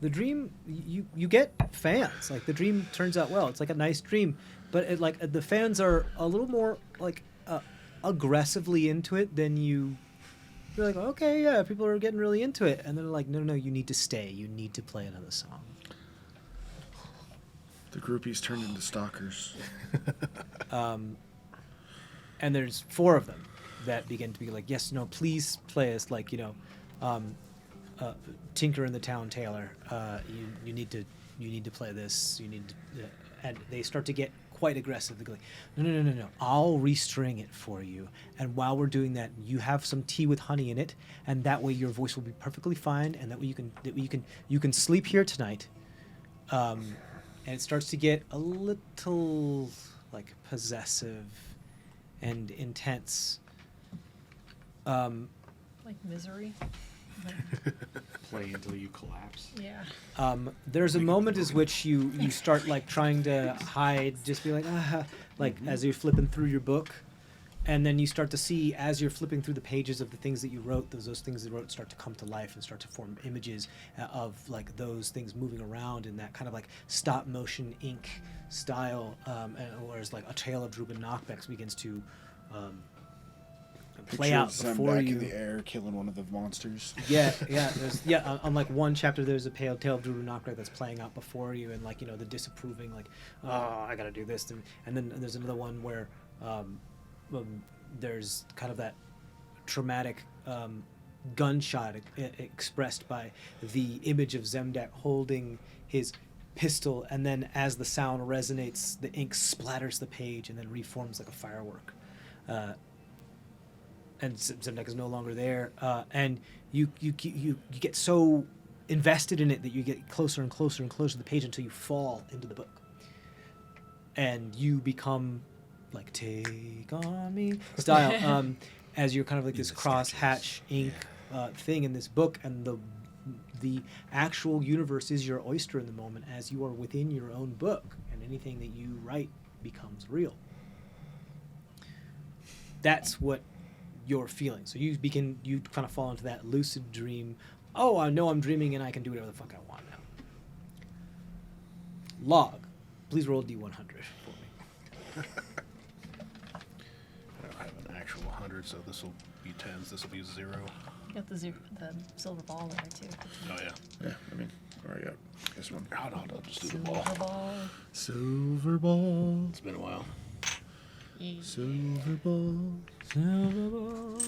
The dream, you get fans. Like the dream turns out well. It's like a nice dream, but the fans are a little more like aggressively into it than you. You're like, okay, yeah, people are getting really into it, and they're like, no, you need to stay. You need to play another song. The groupies turned into stalkers. And there's 4 of them that begin to be like, yes, no, please play us, like, Tinker in the Town Tailor. You need to play this. You need to, and they start to get quite aggressive. They go like, no. I'll restring it for you. And while we're doing that, you have some tea with honey in it, and that way your voice will be perfectly fine, and that way you can sleep here tonight. And it starts to get a little like possessive and intense. Like misery. Play until you collapse. Yeah. There's a moment as which you start like trying to hide, just be like, as you're flipping through your book, and then you start to see as you're flipping through the pages of the things that you wrote, those things that you wrote start to come to life and start to form images of like those things moving around in that kind of like stop motion ink style, and whereas like A Tale of Druben Knockbacks begins to play out before back you. in the air, killing one of the monsters. On like one chapter, there's a Tale of Druben Knockback that's playing out before you, and like the disapproving, like, oh, I gotta do this, and then there's another one where there's kind of that traumatic gunshot expressed by the image of Zemdak holding his pistol, and then as the sound resonates, the ink splatters the page and then reforms like a firework. And Zemdak is no longer there, and you get so invested in it that you get closer and closer and closer to the page until you fall into the book, and you become like "Take on Me" style, as you're kind of like this cross-hatch ink thing in this book, and the actual universe is your oyster in the moment as you are within your own book, and anything that you write becomes real. That's what you're feeling. So you kind of fall into that lucid dream. Oh, I know I'm dreaming and I can do whatever the fuck I want now. Lahg, please roll D100 for me. I don't have an actual 100, so this will be 10s. This will be 0. You got the silver ball in there too. Oh yeah. Yeah, I mean, All right, yeah. This one. I'll just do the ball. Silver ball. Silver ball. It's been a while. Silver ball. Silver ball.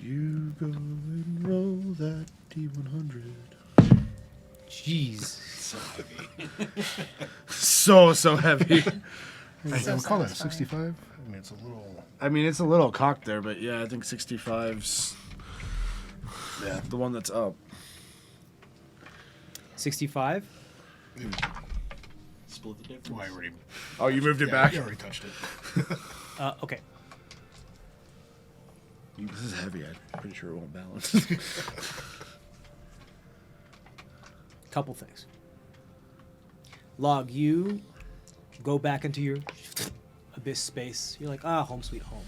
You go and roll that D100. Jeez. So heavy. So heavy. I would call that a 65. I mean, it's a little. I mean, it's a little cocked there, but yeah, I think 65's the one that's up. 65. Split the difference. Oh, I already. Oh, you moved it back? I already touched it. Okay. This is heavy. I'm pretty sure it won't balance. Couple things. Log, you go back into your abyss space. You're like, home sweet home.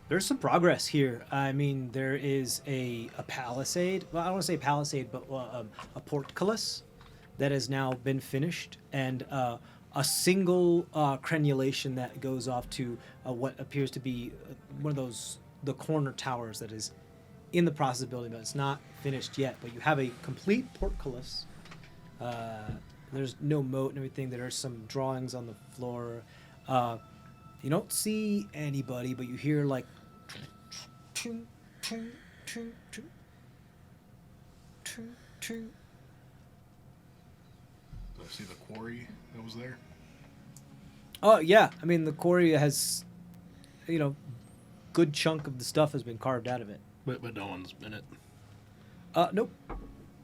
There's some progress here. I mean, there is a palisade. Well, I don't want to say palisade, but a portcullis that has now been finished, and a single crenulation that goes off to what appears to be one of the corner towers that is in the process of building, but it's not finished yet. But you have a complete portcullis. There's no moat and everything. There are some drawings on the floor. You don't see anybody, but you hear like Do I see the quarry that was there? Oh yeah, I mean the quarry has, good chunk of the stuff has been carved out of it. But no one's in it. Nope.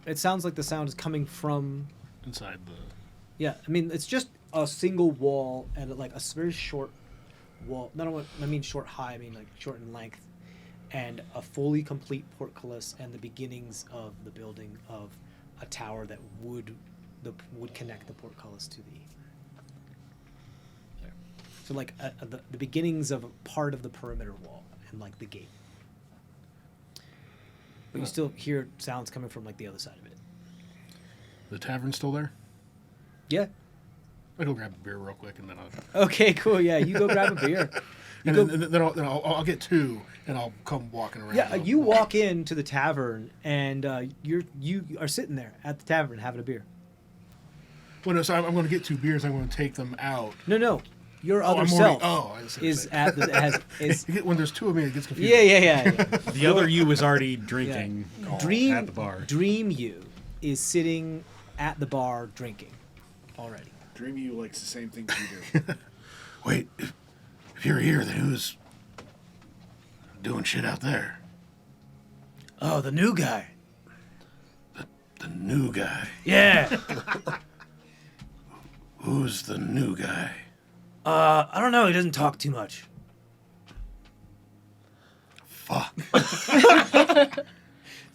It sounds like the sound is coming from. Inside the. Yeah, I mean it's just a single wall and like a very short wall. I mean short high. I mean like short in length, and a fully complete portcullis and the beginnings of the building of a tower that would connect the portcullis to the. There. So like the beginnings of a part of the perimeter wall and like the gate. But you still hear sounds coming from like the other side of it. The tavern's still there? Yeah. I'll go grab a beer real quick and then I'll. Okay, cool. Yeah, you go grab a beer. And then I'll get two and I'll come walking around. Yeah, you walk into the tavern and you are sitting there at the tavern having a beer. Well, no, so I'm going to get two beers. I'm going to take them out. No, your other I'm self I see what is you're at the is. when there's two of me, it gets confusing. Yeah. The other you was already drinking Dream at the bar. Dream you is sitting at the bar drinking already. Dream you likes the same things you do. Wait, if you're here, then who's doing shit out there? Oh, the new guy. The new guy. Yeah. Who's the new guy? I don't know. He doesn't talk too much. Fuck. This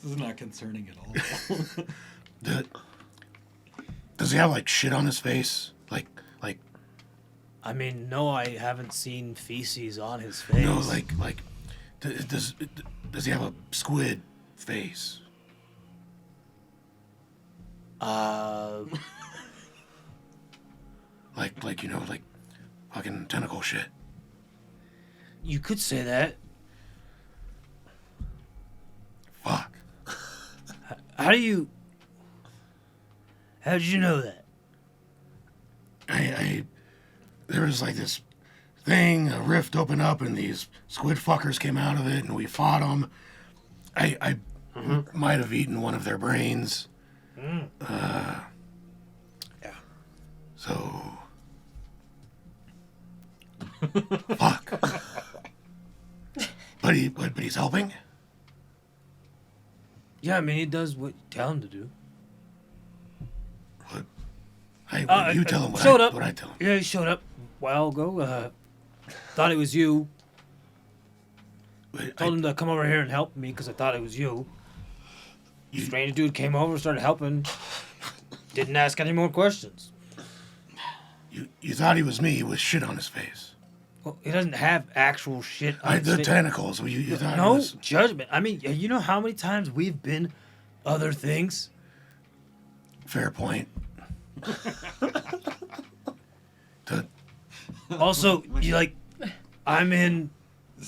is not concerning at all. Does he have like shit on his face? Like. I mean, no, I haven't seen feces on his face. No, like. Does he have a squid face? Like like fucking tentacle shit. You could say that. Fuck. How did you know that? There was like this thing, a rift opened up, and these squid fuckers came out of it, and we fought them. I might have eaten one of their brains. Yeah. So. Fuck. But he's helping? Yeah, I mean, he does what you tell him to do. What? Hey, you tell him what I tell him. Yeah, he showed up a while ago. Thought it was you. Told him to come over here and help me because I thought it was you. Strange dude came over, started helping. Didn't ask any more questions. You thought he was me with shit on his face. Well, he doesn't have actual shit on his The face. tentacles. Well, you thought No it was... judgment. I mean, you know how many times we've been other things? Fair point. Also, I'm in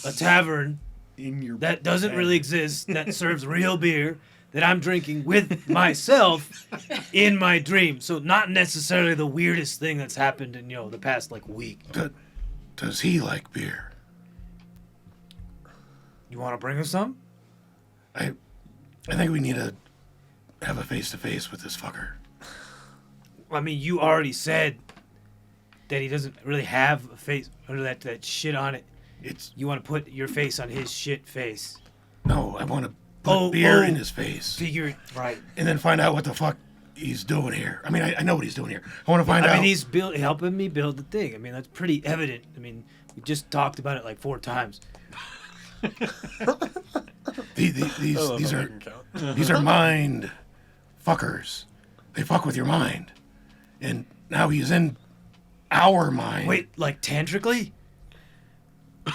a tavern In your that doesn't really exist, that serves real beer, that I'm drinking with myself in my dream. So not necessarily the weirdest thing that's happened in, the past, week. Does he like beer? You want to bring us some? I think we need to have a face-to-face with this fucker. I mean, you already said that he doesn't really have a face or that shit on it. You want to put your face on his shit face. No, I want to put beer in his face. Figure right. And then find out what the fuck he's doing here. I mean, I know what he's doing here. I want to find out. I mean, he's helping me build the thing. I mean, that's pretty evident. I mean, we just talked about it 4 times. These are mind fuckers. They fuck with your mind. And now he's in our mind. Wait, tantrically?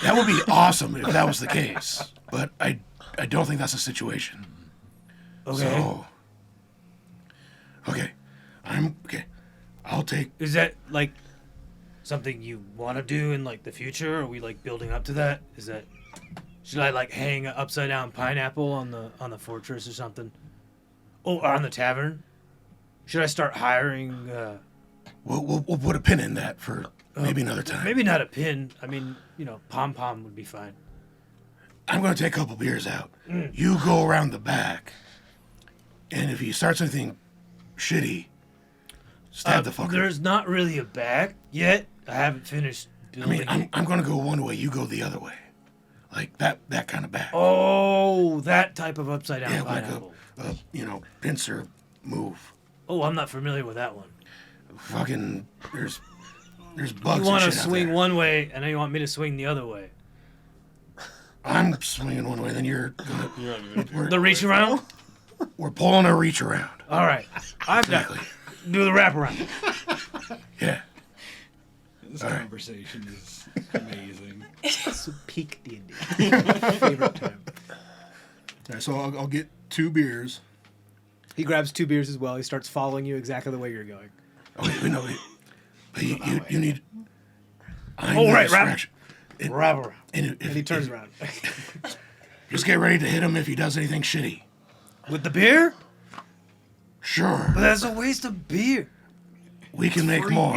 That would be awesome if that was the case. But I don't think that's the situation. Okay. So, okay. I'll take... Is that, something you want to do in, the future? Are we, building up to that? Is that... Should I, hang an upside-down pineapple on the fortress or something? Oh, on the tavern? Should I start hiring... We'll put a pin in that for maybe another time. Maybe not a pin. I mean, pom-pom would be fine. I'm going to take a couple beers out. You go around the back, and if he starts anything shitty, stab the fucker. There's not really a back yet. I haven't finished building I'm going to go one way, you go the other way. Like that kind of back. Oh, that type of upside-down pineapple. Like a pincer move. Oh, I'm not familiar with that one. Fucking, there's bugs. You want and to shit swing out there. one way, and then you want me to swing the other way. I'm swinging one way, then you're gonna... The reach around? We're pulling a reach around. All right. I've got do the wraparound. Yeah. This conversation is amazing. It's peak D&D. Favorite time. All right, so I'll get 2 beers. He grabs 2 beers as well. He starts following you exactly the way you're going. Wait. You need... Right, distraction. Wraparound. And And he turns around. Just get ready to hit him if he does anything shitty. With the beer? Sure. But that's a waste of beer. We can make more.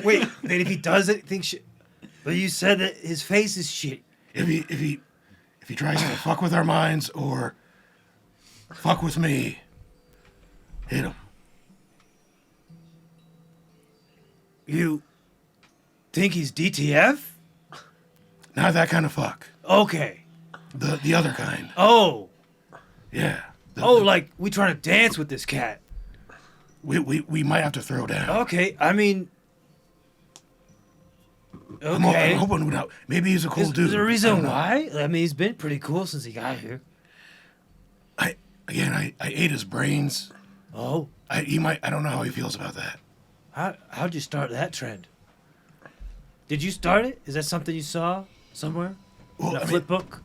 Wait, then if he does anything shit... But you said that his face is shit. If he tries to fuck with our minds or fuck with me, hit him. You think he's DTF? Not that kind of fuck. Okay. The other kind. Oh. Yeah. We trying to dance with this cat. We might have to throw down. Okay, I mean... I'm Okay. hoping maybe he's a cool dude. Is there a I don't reason know. why? I mean, he's been pretty cool since he got here. I ate his brains. Oh. I don't know how he feels about that. How'd you start that trend? Did you start it? Is that something you saw somewhere? Well, In a flip book?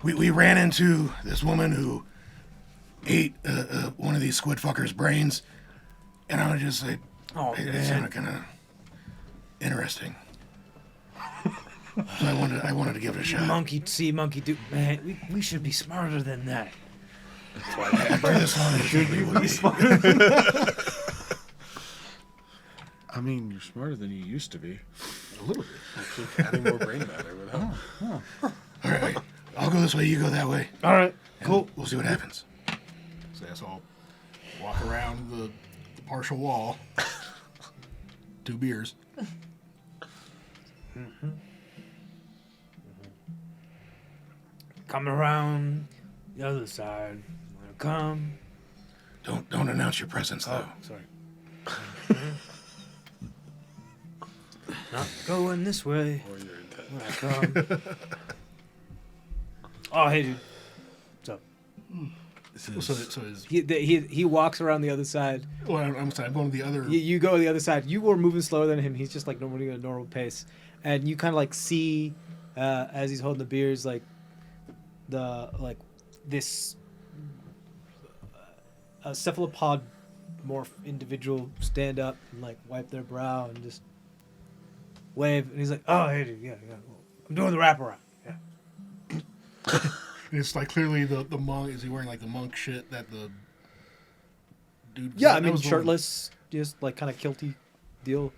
We ran into this woman who ate one of these squid fuckers' brains, and I was just like, Oh, it man. sounded kind of interesting. So I wanted to give it a shot. Monkey see, monkey do. Man, we should be smarter than that. After this one, it should be. I mean, you're smarter than you used to be. A little bit. Adding more brain matter would help. All right, I'll go this way. You go that way. All right, and cool. We'll see what happens. So I'll walk around the partial wall. 2 beers. Come around the other side. Wanna come? Don't announce your presence though. Sorry. Not going this way. Or your intent. When I come. Oh, hey, dude. What's up? So is He walks around the other side. well, I'm sorry. I'm going to the other. You go to the other side. You were moving slower than him. He's just normally at a normal pace, and you kind of see as he's holding the beers, this cephalopod morph individual stand up and wipe their brow and just wave, and he's like, "Oh, hey, dude, yeah, well, I'm doing the wraparound." Yeah. It's like clearly the monk. Is he wearing like the monk shit that the dude? Yeah, that I mean, was the one- shirtless, just like kind of kilty deal.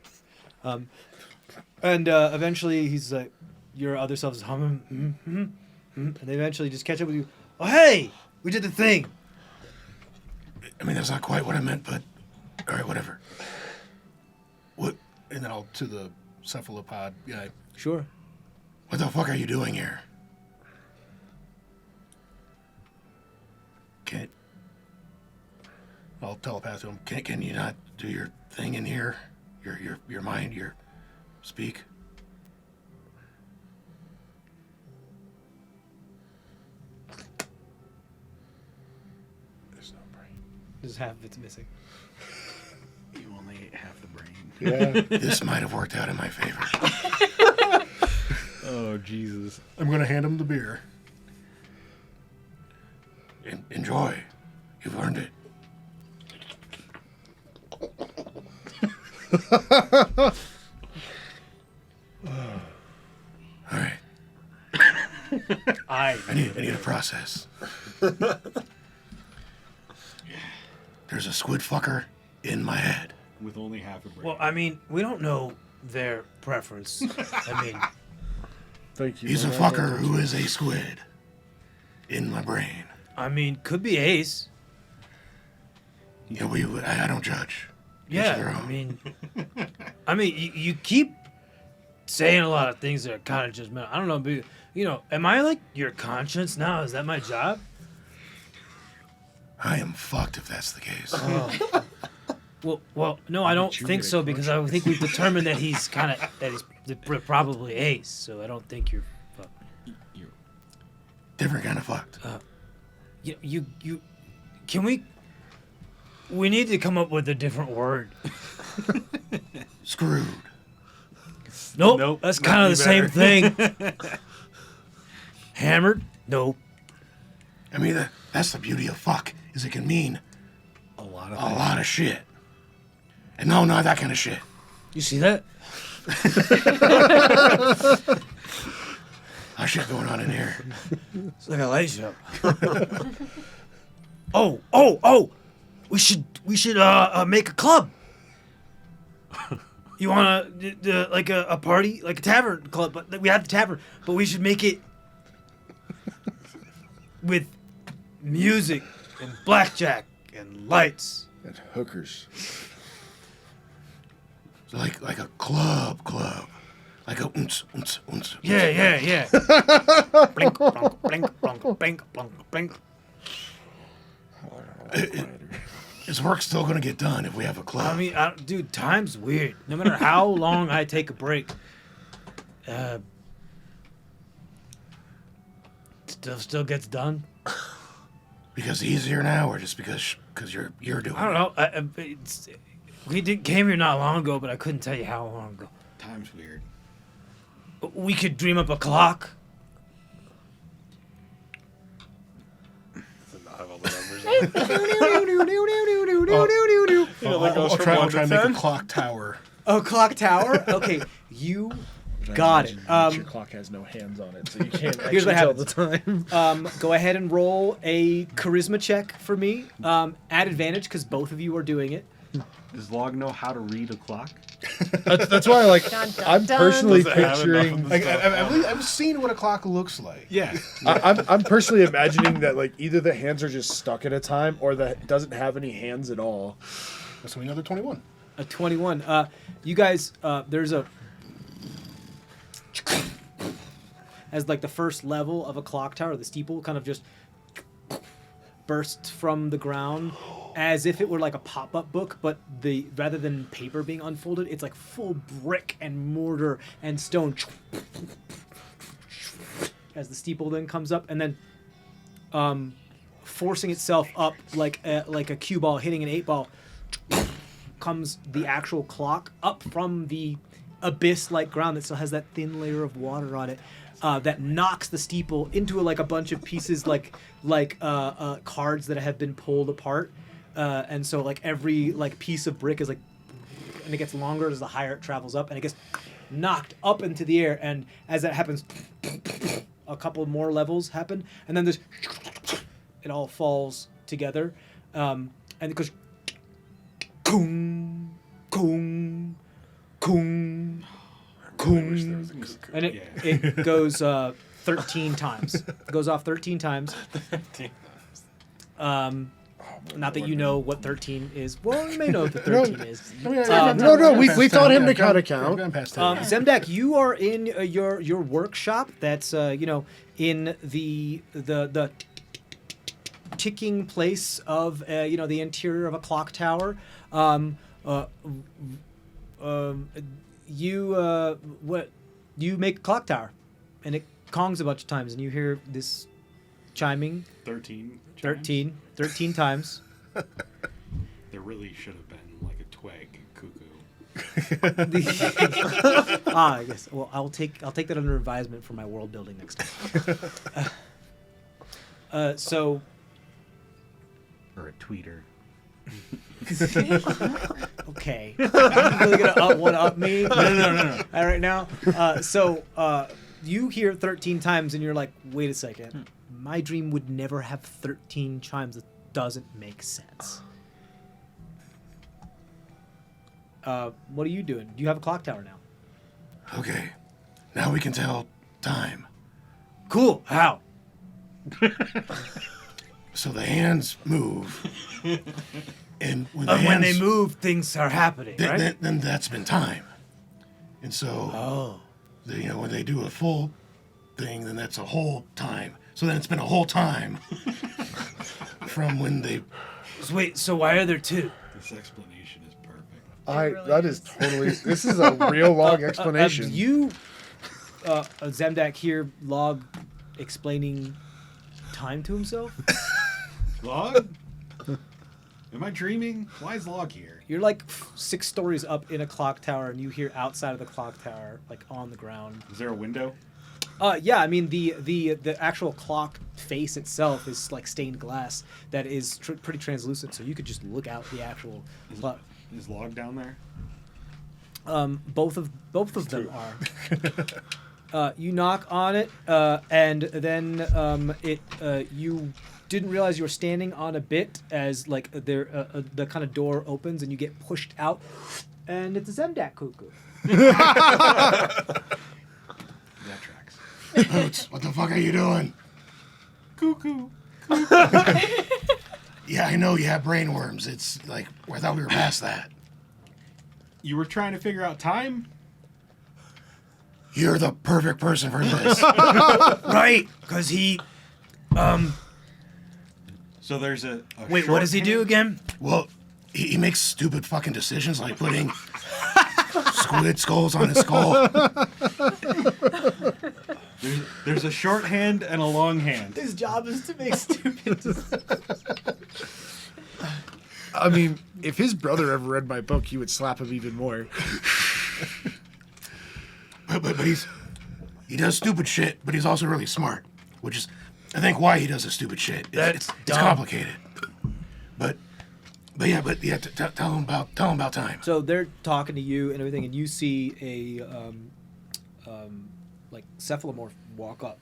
And eventually he's like, your other self is humming, and they eventually just catch up with you. Oh, hey, we did the thing. I mean, that's not quite what I meant, but all right, whatever. What? And then I'll to the cephalopod guy. Sure. What the fuck are you doing here? Can't. I'll telepath to him. Can you not do your thing in here? Your mind, your speak. There's no brain. Just half of it's missing. You only ate half the brain. Yeah. This might have worked out in my favor. Oh, Jesus. I'm gonna hand him the beer. Enjoy. You've earned it. All right. I need a process. There's a squid fucker in my head. With only half a brain. Well, I mean, we don't know their preference. I mean, Thank you. He's a man. fucker who is a squid in my brain. could be Ace. Yeah, I don't judge. Each to their Yeah, own. I mean, you keep saying a lot of things that are kind of judgmental. I don't know, but am I like your conscience now? Is that my job? I am fucked if that's the case. Well, no, I don't you think get a so because I think we've determined that he's probably Ace. So I don't think you're fucked. Different kind of fucked. You can we need to come up with a different word. Screwed. Nope, that's kind of the same thing. Hammered? Nope. I mean, that's the beauty of fuck, is it can mean a lot a lot of shit. And no, not that kind of shit. You see that? How's shit going on in here? It's like a light show. Oh! We should make a club. You want to like a party, like a tavern club? But we have the tavern, but we should make it with music and blackjack and lights. And hookers. Like a club. Like a unts. Yeah. Blink, blonk, blink, blonk, blink, blonk, blink. Is work still gonna get done if we have a club? I mean, dude, time's weird. No matter how long I take a break, stuff still gets done. Because easier now, or just because you're doing I don't know. We came here not long ago, but I couldn't tell you how long ago. Time's weird. We could dream up a clock. I'll try and make a clock tower. Oh, clock tower? Okay, you got it. Your clock has no hands on it, so you can't actually Here's what tell happens. the time. Go ahead and roll a charisma check for me. At advantage, because both of you are doing it. Does Lahg know how to read a clock? That's why, like, Dun, dun, I'm dun. personally Does it have enough picturing. of Like, I've seen what a clock looks like. Yeah. I'm personally imagining that, like, either the hands are just stuck at a time or that it doesn't have any hands at all. So another 21. A 21. You guys, there's a as like the first level of a clock tower, the steeple kind of just bursts from the ground as if it were like a pop-up book, but rather than paper being unfolded, it's like full brick and mortar and stone as the steeple then comes up, and then forcing itself up like a cue ball hitting an 8-ball comes the actual clock up from the abyss-like ground that still has that thin layer of water on it, that knocks the steeple into like a bunch of pieces like cards that have been pulled apart, and so like every like piece of brick is like, and it gets longer as the higher it travels up, and it gets knocked up into the air, and as that happens, a couple more levels happen, and then it all falls together, and it goes kung, kung, kung, kung, and it goes 13 times. It goes off 13 times. Not that you know what 13 is. Well, you may know what the 13 is. No, we taught him to count. Zemdak, you are in your workshop. That's in the ticking place of the interior of a clock tower. You make a clock tower, and it congs a bunch of times, and you hear this chiming. 13 times. There really should have been like a twig cuckoo. I guess. Well, I'll take that under advisement for my world building next time. Or a tweeter. Okay. You're really gonna one up me? No. All right now. You hear 13 times, and you're like, wait a second. My dream would never have 13 chimes. It doesn't make sense. What are you doing? Do you have a clock tower now? Okay. Now we can tell time. Cool. How? So the hands move. And when When they move, things are happening, right? Then that's been time. And so, when they do a full thing, then that's a whole time. So then it's been a whole time from when they... Wait, so why are there two? This explanation is perfect. That is totally... This is a real long explanation. Zemdak here, Lahg explaining time to himself? Lahg? Am I dreaming? Why is Lahg here? You're like 6 stories up in a clock tower, and you hear outside of the clock tower, like on the ground. Is there a window? Yeah, I mean the actual clock face itself is like stained glass that is pretty translucent, so you could just look out the actual clock. Is Lahg down there? Both of them are. You knock on it, and then you didn't realize you were standing on a bit as like the kind of door opens and you get pushed out, and it's a Zemdak cuckoo. That tracks. Boots, what the fuck are you doing? Cuckoo. Yeah, I know you have brainworms. It's like, I thought we were past that. You were trying to figure out time? You're the perfect person for this. Right, because he... So there's a Wait, what does he do again? Well, he makes stupid fucking decisions like putting squid skulls on his skull. There's a short hand and a long hand. His job is to make stupid decisions. I mean, if his brother ever read my book, he would slap him even more. But he does stupid shit, but he's also really smart, which is, I think, why he does the stupid shit. It's complicated. But yeah, tell him about time. So they're talking to you and everything, and you see a like cephalomorph walk up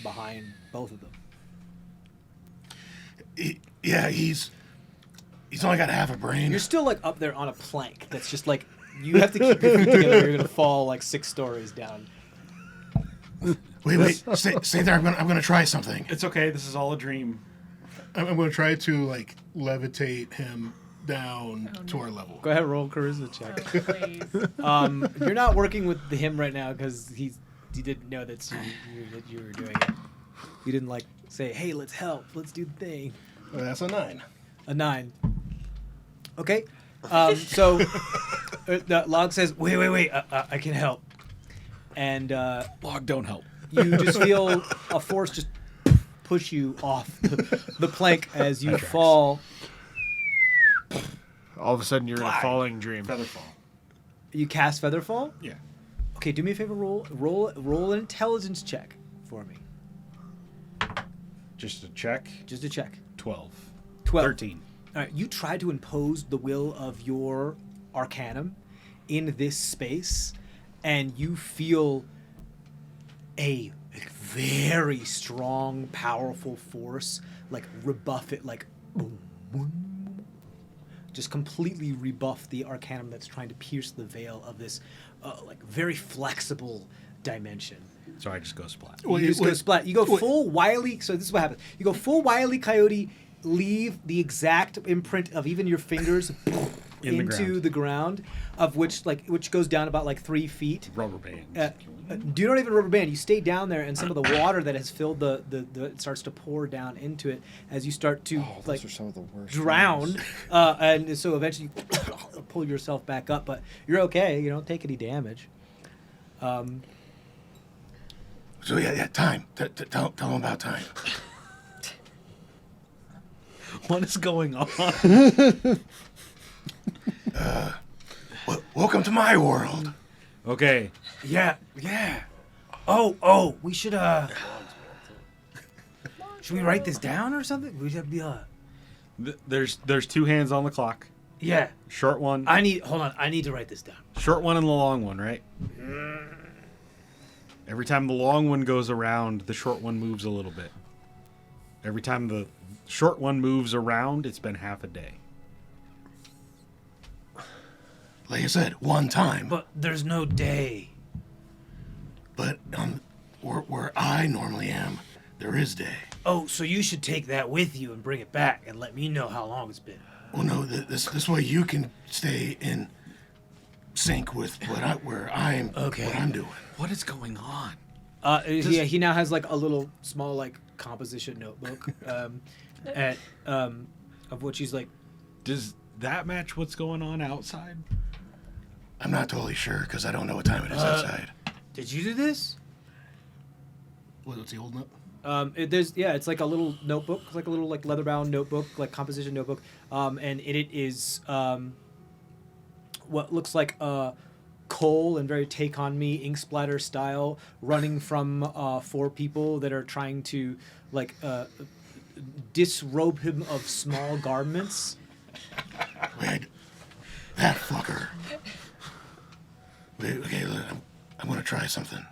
behind both of them. He's only got half a brain. You're still like up there on a plank. That's just like you have to keep your feet together. Or you're gonna fall like 6 stories down. Wait, stay there. I'm gonna try something. It's okay. This is all a dream. I'm going to try to like levitate him down to our level. Go ahead, roll charisma check. Oh, please. You're not working with him right now because he didn't know that you were doing it. You didn't like say, "Hey, let's help. Let's do the thing." Well, that's a 9. A 9. Okay. So the Lahg says, "Wait. I can help." And Lahg, don't help. you just feel a force just push you off the plank as you fall. All of a sudden, you're in a falling dream. Featherfall. You cast Featherfall? Yeah. Okay, do me a favor. Roll an intelligence check for me. Just a check. Just a check. 12. 13. All right, you try to impose the will of your arcanum in this space, and you feel a like very strong, powerful force, like rebuff it, like boom, boom, just completely rebuff the arcanum that's trying to pierce the veil of this, like very flexible dimension. So I just go splat. You just go splat. You go full Wile. So this is what happens. You go full Wile E. Coyote. Leave the exact imprint of even your fingers into the ground, of which goes down about like 3 feet. Rubber bands. Do not even rubber band. You stay down there, and some of the water that has filled the it starts to pour down into it as you start to Those are some of the worst drown, ones. and so eventually you pull yourself back up, but you're okay. You don't take any damage. So yeah, time. Tell them about time. What is going on? Welcome to my world. Okay. Yeah. Oh, we should should we write this down or something? We should be There's 2 hands on the clock. Yeah. Short one. Hold on. I need to write this down. Short one and the long one, right? Every time the long one goes around, the short one moves a little bit. Every time the short one moves around, it's been half a day. Like I said, one time. But there's no day. But where I normally am, there is day. Oh, so you should take that with you and bring it back and let me know how long it's been. Well, no, this way you can stay in sync with what I'm doing. What is going on? He now has like a little small like composition notebook, of which he's like. Does that match what's going on outside? I'm not totally sure because I don't know what time it is outside. Did you do this? What's he holding up? It's like a little notebook, like a little like leather-bound notebook, like composition notebook, and it is what looks like coal and very Take On Me ink splatter style, running from 4 people that are trying to like disrobe him of small garments. Wait, that fucker. Wait, okay, look, I'm gonna try something.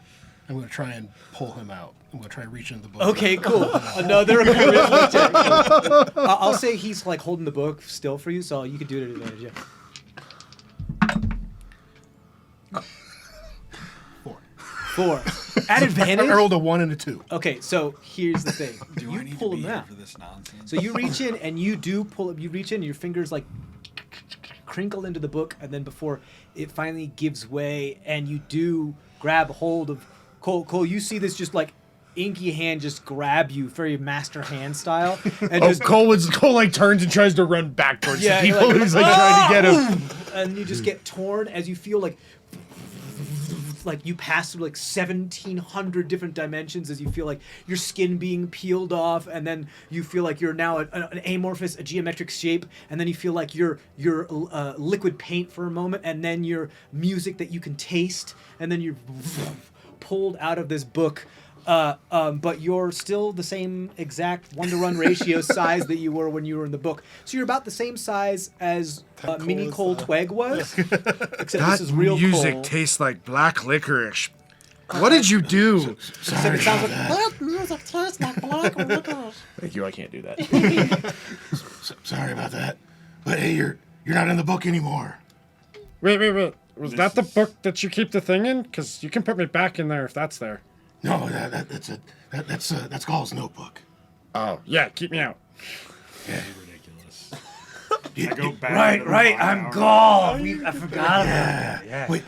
I'm going to try and pull him out. I'm going to try and reach into the book. Okay, cool. Another charisma check. I'll say he's like holding the book still for you, so you can do it at advantage. Yeah. 4. At advantage. I rolled a 1 and a 2. Okay, so here's the thing. Do I need You pull to be him here out. for this nonsense? So you reach in and you do pull up. You reach in, and your fingers like crinkle into the book, and then before it finally gives way, and you do grab hold of Cole. Cole, you see this just like inky hand just grab you, very master hand style, and Cole like turns and tries to run back towards the people like, who's like trying to get him. and you just get torn as you feel like you pass through like 1,700 different dimensions as you feel like your skin being peeled off, and then you feel like you're now an amorphous, a geometric shape, and then you feel like you're liquid paint for a moment, and then your music that you can taste, and then you're pulled out of this book. But you're still the same exact 1-to-1 ratio size that you were when you were in the book. So you're about the same size as mini Cole Tweg was, except this is real Cole. Tastes like black licorice. What did you do? Sorry It sounds about like that. music tastes like black licorice. Thank you. I can't do that. Sorry about that. But hey, you're not in the book anymore. Wait. Was that the book that you keep the thing in? Because you can put me back in there if that's there. No, that's Gall's notebook. Oh, yeah, keep me out. Yeah. Ridiculous. I go back. Right. I'm Gaul. I forgot about Yeah. that. Yeah. Wait,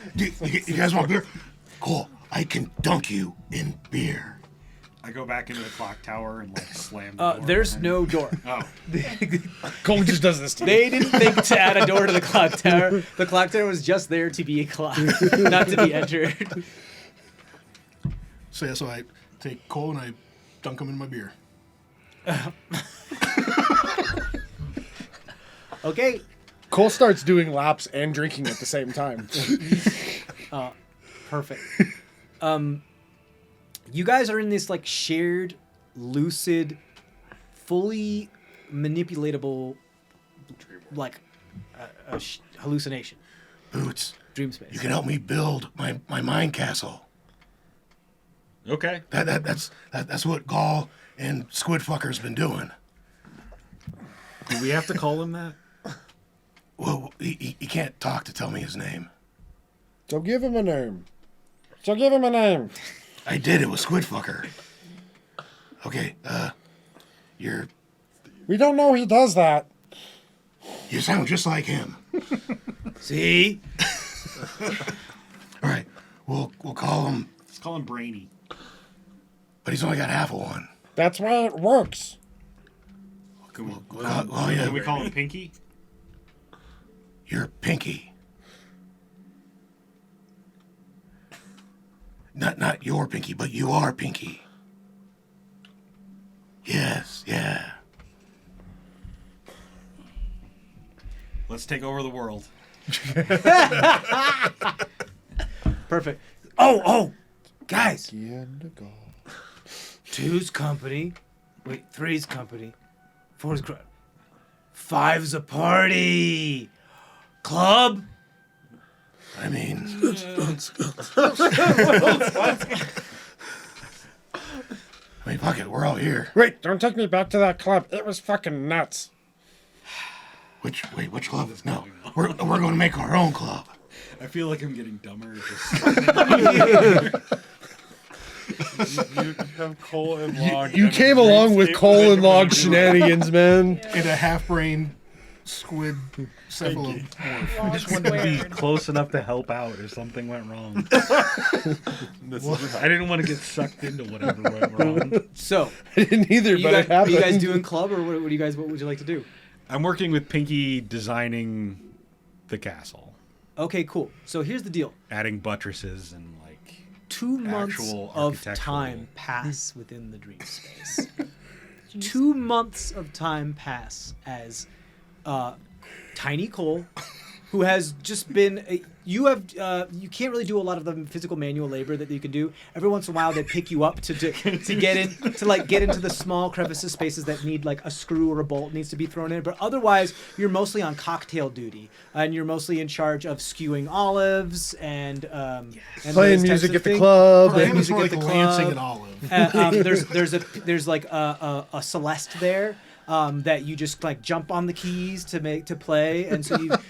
you guys want beer? Cool. I can dunk you in beer. I go back into the clock tower and like slam the door. There's no door. Oh. Cole just does this to They didn't think to add a door to the clock tower. The clock tower was just there to be a clock, not to be entered. So I take Cole and I dunk him in my beer. Okay. Cole starts doing laps and drinking at the same time. Perfect. You guys are in this like shared, lucid, fully manipulatable, like hallucination, Boots, dream space. you can help me build my mind castle. Okay. That's what Gall and Squid Fucker's been doing. Do we have to call him that? Well, he can't talk to tell me his name. So give him a name. I did. It was Squid Fucker. Okay, We don't know he does that. you sound just like him. See? All right, we'll call him, Let's call him Brainy. but he's only got half of one. That's why it works. Can we, Oh yeah, can we call him Pinky? you're Pinky. Not your Pinky, but you are Pinky. Yes, yeah. Let's take over the world. Perfect. Oh, guys. Indigo. 2's company. Wait, 3's company. 4's 5's a party. Club. I mean, fuck it, we're all here. Wait, don't take me back to that club. It was fucking nuts. Which club? No, we're going to make our own club. I feel like I'm getting dumber. Just You have Cole and Lahg. You came along with Cole and Log shenanigans, man. In a half-brain squid cephalomorph. I just wanted to be close enough to help out if something went wrong. I didn't want to get sucked into whatever went wrong. So, I didn't either, you but guys, it happened. are you guys doing club, or what would you like to do? I'm working with Pinky designing the castle, Okay, cool. So here's the deal. adding buttresses and like 2 months actual of architectural- time pass within the dream space. 2 months of time pass as Tiny Cole, who has just been. You can't really do a lot of the physical manual labor that you can do. Every once in a while, they pick you up to get into the small crevices, spaces that need like a screw or a bolt needs to be thrown in. But otherwise, you're mostly on cocktail duty, and you're mostly in charge of skewing olives and Playing those types music of at the things. club. Playing and- music Like at the Lansing club. and Olive. There's like a Celeste there that you just like jump on the keys to play, and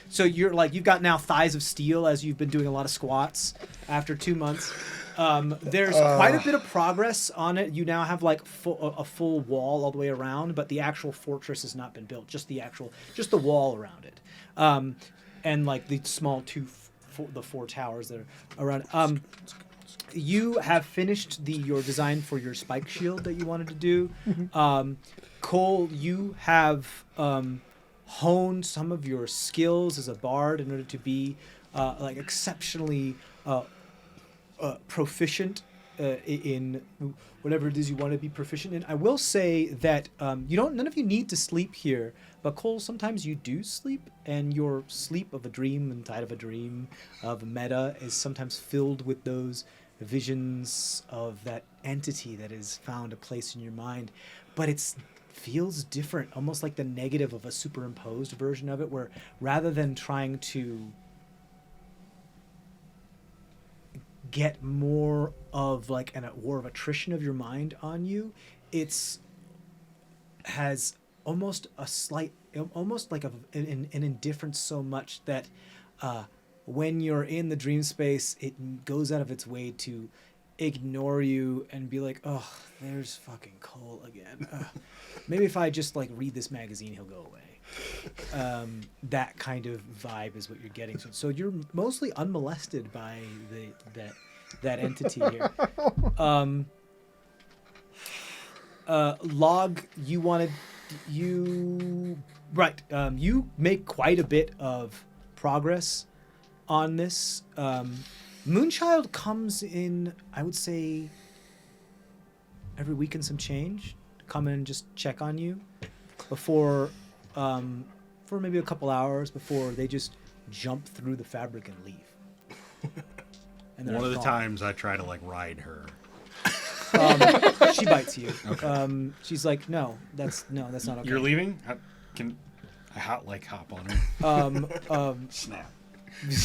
so you're like you've got now thighs of steel as you've been doing a lot of squats after 2 months. There's quite a bit of progress on it. You now have like a full wall all the way around, but the actual fortress has not been built. Just the wall around it, and like the small the four towers that are around. You have finished your design for your spike shield that you wanted to do. Cole, you have honed some of your skills as a bard in order to be like exceptionally proficient in whatever it is you want to be proficient in. I will say that none of you need to sleep here, but Cole, sometimes you do sleep, and your sleep of a dream inside of a dream of a meta is sometimes filled with those visions of that entity that has found a place in your mind, but it feels different, almost like the negative of a superimposed version of it, where rather than trying to get more of like a war of attrition of your mind on you, has almost a slight, almost like an indifference, so much that when you're in the dream space, it goes out of its way to ignore you and be like, oh, there's fucking Cole again. Maybe if I just like read this magazine, he'll go away. That kind of vibe is what you're getting. So you're mostly unmolested by that entity here. Lahg, you make quite a bit of progress on this. Moonchild comes in, I would say, every week and some change. Come in and just check on you before, for maybe a couple hours before they just jump through the fabric and leave. And One of the times I try to like ride her. she bites you. Okay. She's like, no, that's not okay. You're leaving? Can I hop on her? Um, Snap.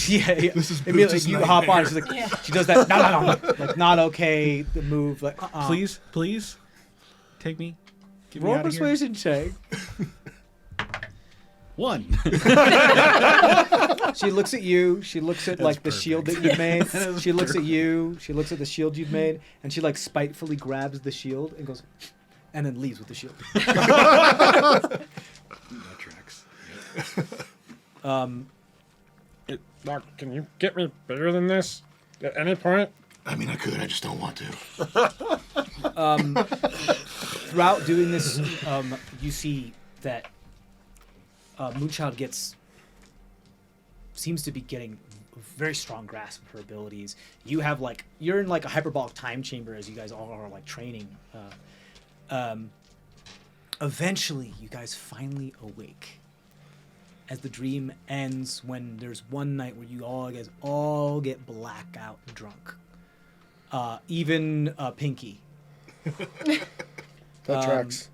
yeah. This is Immediately Boots' you hop on. She's nightmare. like, she does that. No, like not okay. The move, like Please, take me. Get me Roll out of here. persuasion check. 1. She looks at you. She looks at like the shield that you've made. She looks at you. She looks at the shield you've made, and she like spitefully grabs the shield and goes, and then leaves with the shield. That tracks. Doc, can you get me bigger than this at any point? I mean, I could. I just don't want to. Throughout doing this, you see that Moonchild seems to be getting a very strong grasp of her abilities. You're in like a hyperbolic time chamber as you guys all are like training. Eventually, you guys finally awake. As the dream ends, when there's one night where you guys all get blackout drunk. Even Pinky. That tracks.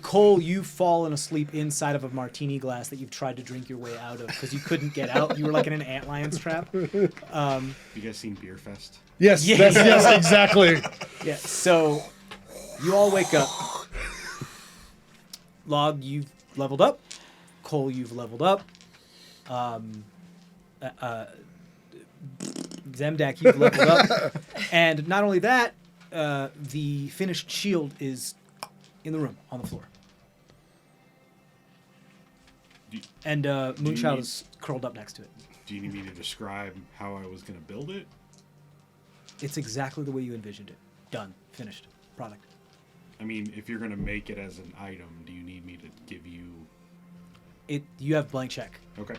Cole, you've fallen asleep inside of a martini glass that you've tried to drink your way out of because you couldn't get out. You were like in an antlion's trap. You guys seen Beer Fest? Yes, Yeah. yes, exactly. Yeah, so you all wake up. Lahg, you've leveled up. Cole, you've leveled up. Zemdak, you've leveled up. And not only that, the finished shield is in the room on the floor. And Moonchild is curled up next to it. Do you need me to describe how I was going to build it? It's exactly the way you envisioned it. Done. Finished. Product. I mean, if you're going to make it as an item, do you need me to give you... You have blank check. Okay.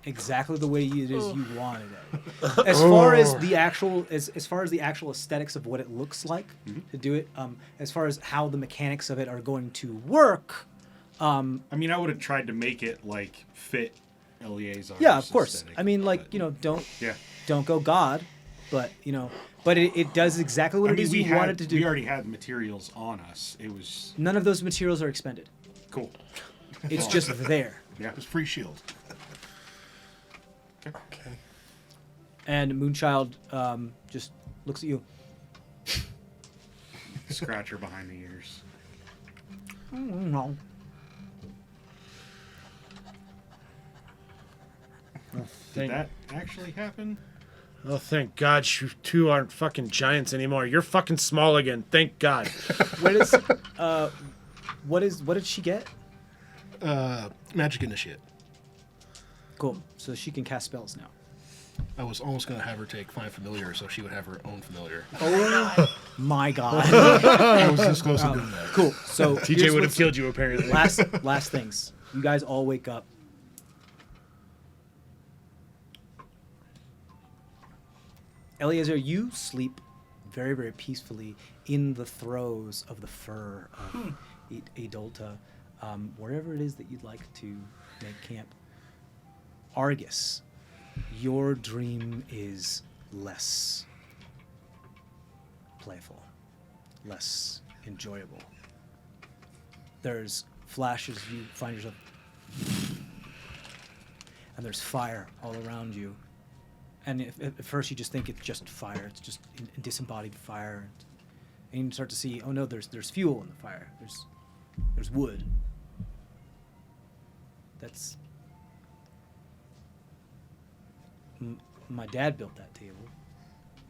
Exactly the way it is you wanted it. As far as the actual aesthetics of what it looks like to do it, as far as how the mechanics of it are going to work. I mean, I would have tried to make it like fit Eleazar's Yeah, of course. aesthetic, I mean, like but- don't go God, but but it does exactly what it is you wanted to do. We already had materials on us. It was None of those materials are expended. cool. It's just there. Yeah. It's free shield. Okay. And Moonchild just looks at you. Scratch her behind the ears. No. Did that actually happen? Oh, thank God you two aren't fucking giants anymore. You're fucking small again. Thank God. What did she get? Magic Initiate. Cool. So she can cast spells now. I was almost going to have her take Find Familiar so she would have her own familiar. Oh my God. I was this close to doing that. Cool. So TJ here's would have what's- killed you, apparently. Last things. You guys all wake up. Eleazar, you sleep very, very peacefully in the throes of the fur of Adulta, wherever it is that you'd like to make camp. Argus, your dream is less playful, less enjoyable. There's flashes, you find yourself, and there's fire all around you. And at first you just think it's just fire, it's just disembodied fire. And you start to see, oh no, there's fuel in the fire. There's wood. That's my dad built that table.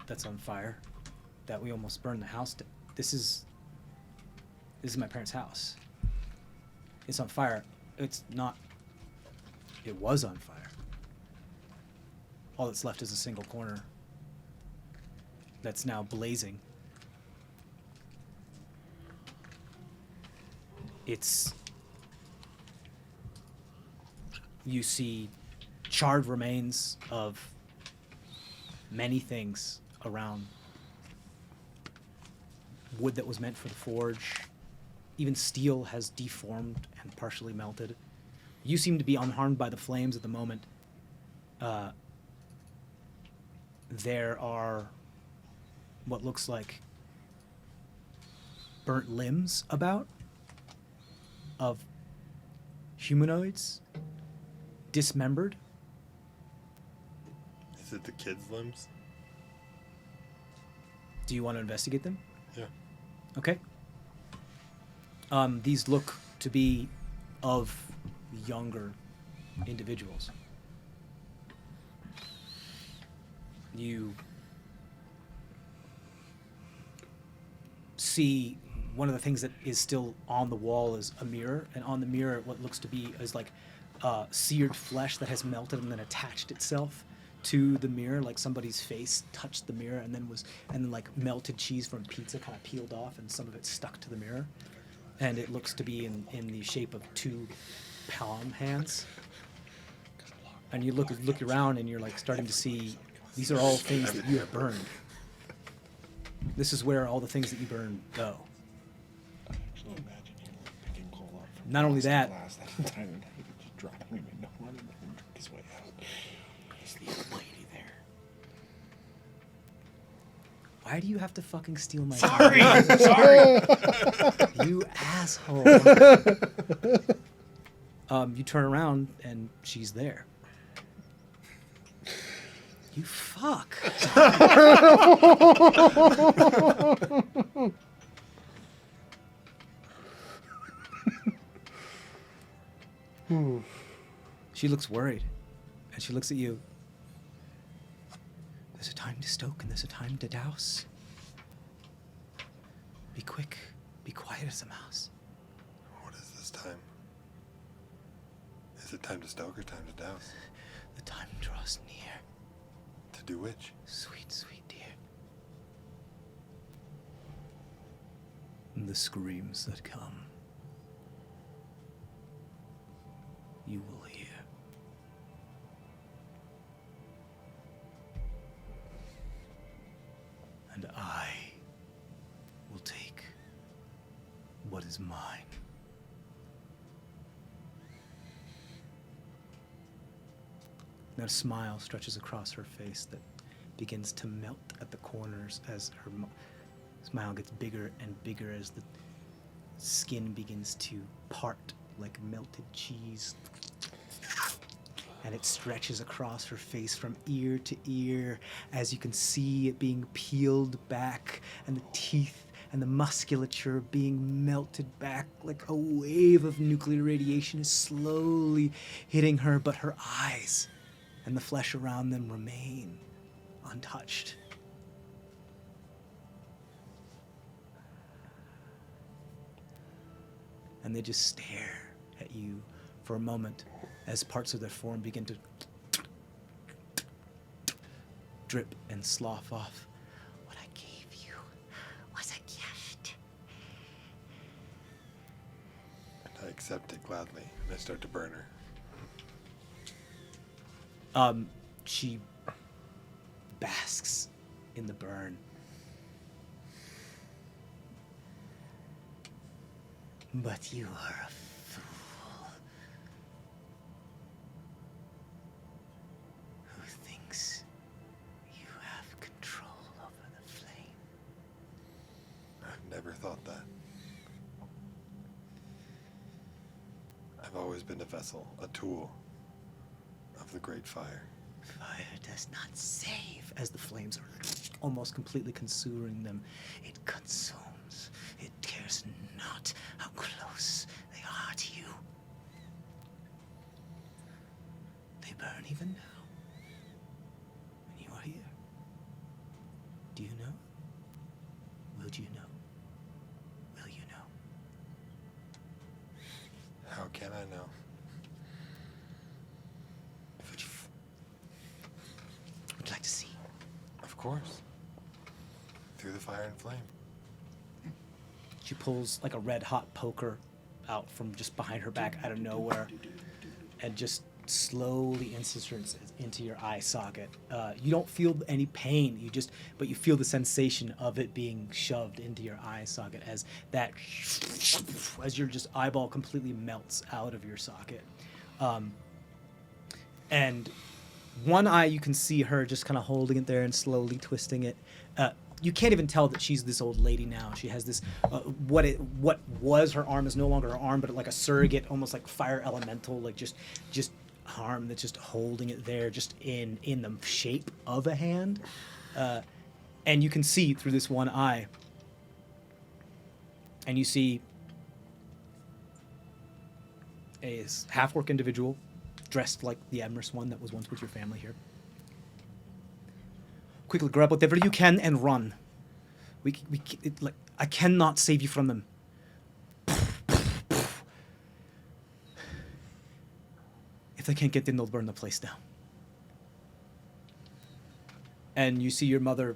That's on fire. That we almost burned the house down. This is my parents' house. It's on fire. It's not. It was on fire. All that's left is a single corner that's now blazing. You see charred remains of many things around. Wood that was meant for the forge. Even steel has deformed and partially melted. You seem to be unharmed by the flames at the moment. There are what looks like burnt limbs about of humanoids, dismembered, Is it the kids' limbs? Do you want to investigate them? Yeah. Okay. These look to be of younger individuals. You see one of the things that is still on the wall is a mirror, and on the mirror what looks to be is like seared flesh that has melted and then attached itself to the mirror, like somebody's face touched the mirror and then like melted cheese from pizza kind of peeled off and some of it stuck to the mirror, and it looks to be in the shape of two palm hands. And you look around and you're like starting to see these are all things that you have burned. This is where all the things that you burned go. Not only that, why do you have to fucking steal my Sorry. You asshole. You turn around and she's there. You fuck. She looks worried, and she looks at you. There's a time to stoke, and there's a time to douse. Be quick. Be quiet as a mouse. What is this time? Is it time to stoke or time to douse? The time draws near. To do which? Sweet, sweet dear. And the screams that come, you will hear. And I will take what is mine. Now a smile stretches across her face that begins to melt at the corners as her smile gets bigger and bigger as the skin begins to part like melted cheese. And it stretches across her face from ear to ear as you can see it being peeled back and the teeth and the musculature being melted back like a wave of nuclear radiation is slowly hitting her, but her eyes and the flesh around them remain untouched. And they just stare at you for a moment as parts of their form begin to drip and slough off. What I gave you was a gift. And I accept it gladly, and I start to burn her. She basks in the burn. But you are a fool who thinks you have control over the flame. I've never thought that. I've always been a vessel, a tool of the great fire. Fire does not save, as the flames are almost completely consuming them. It consumes. It cares not how close they are to you. They burn even now, when you are here. Do you know? Will you know? Will you know? How can I know? Would you like to see? Of course. Through the fire and flame. She pulls like a red hot poker out from just behind her back out of nowhere and just slowly inserts it into your eye socket. You don't feel any pain, but you feel the sensation of it being shoved into your eye socket as your just eyeball completely melts out of your socket. And one eye, you can see her just kind of holding it there and slowly twisting it. You can't even tell that she's this old lady now. She has this, what was her arm is no longer her arm, but like a surrogate, almost like fire elemental, like just arm that's just holding it there, just in the shape of a hand. And you can see through this one eye. And you see a half-orc individual dressed like the Emrys one that was once with your family here. Quickly grab whatever you can and run. I cannot save you from them. If they can't get in, they'll burn the place down. And you see your mother,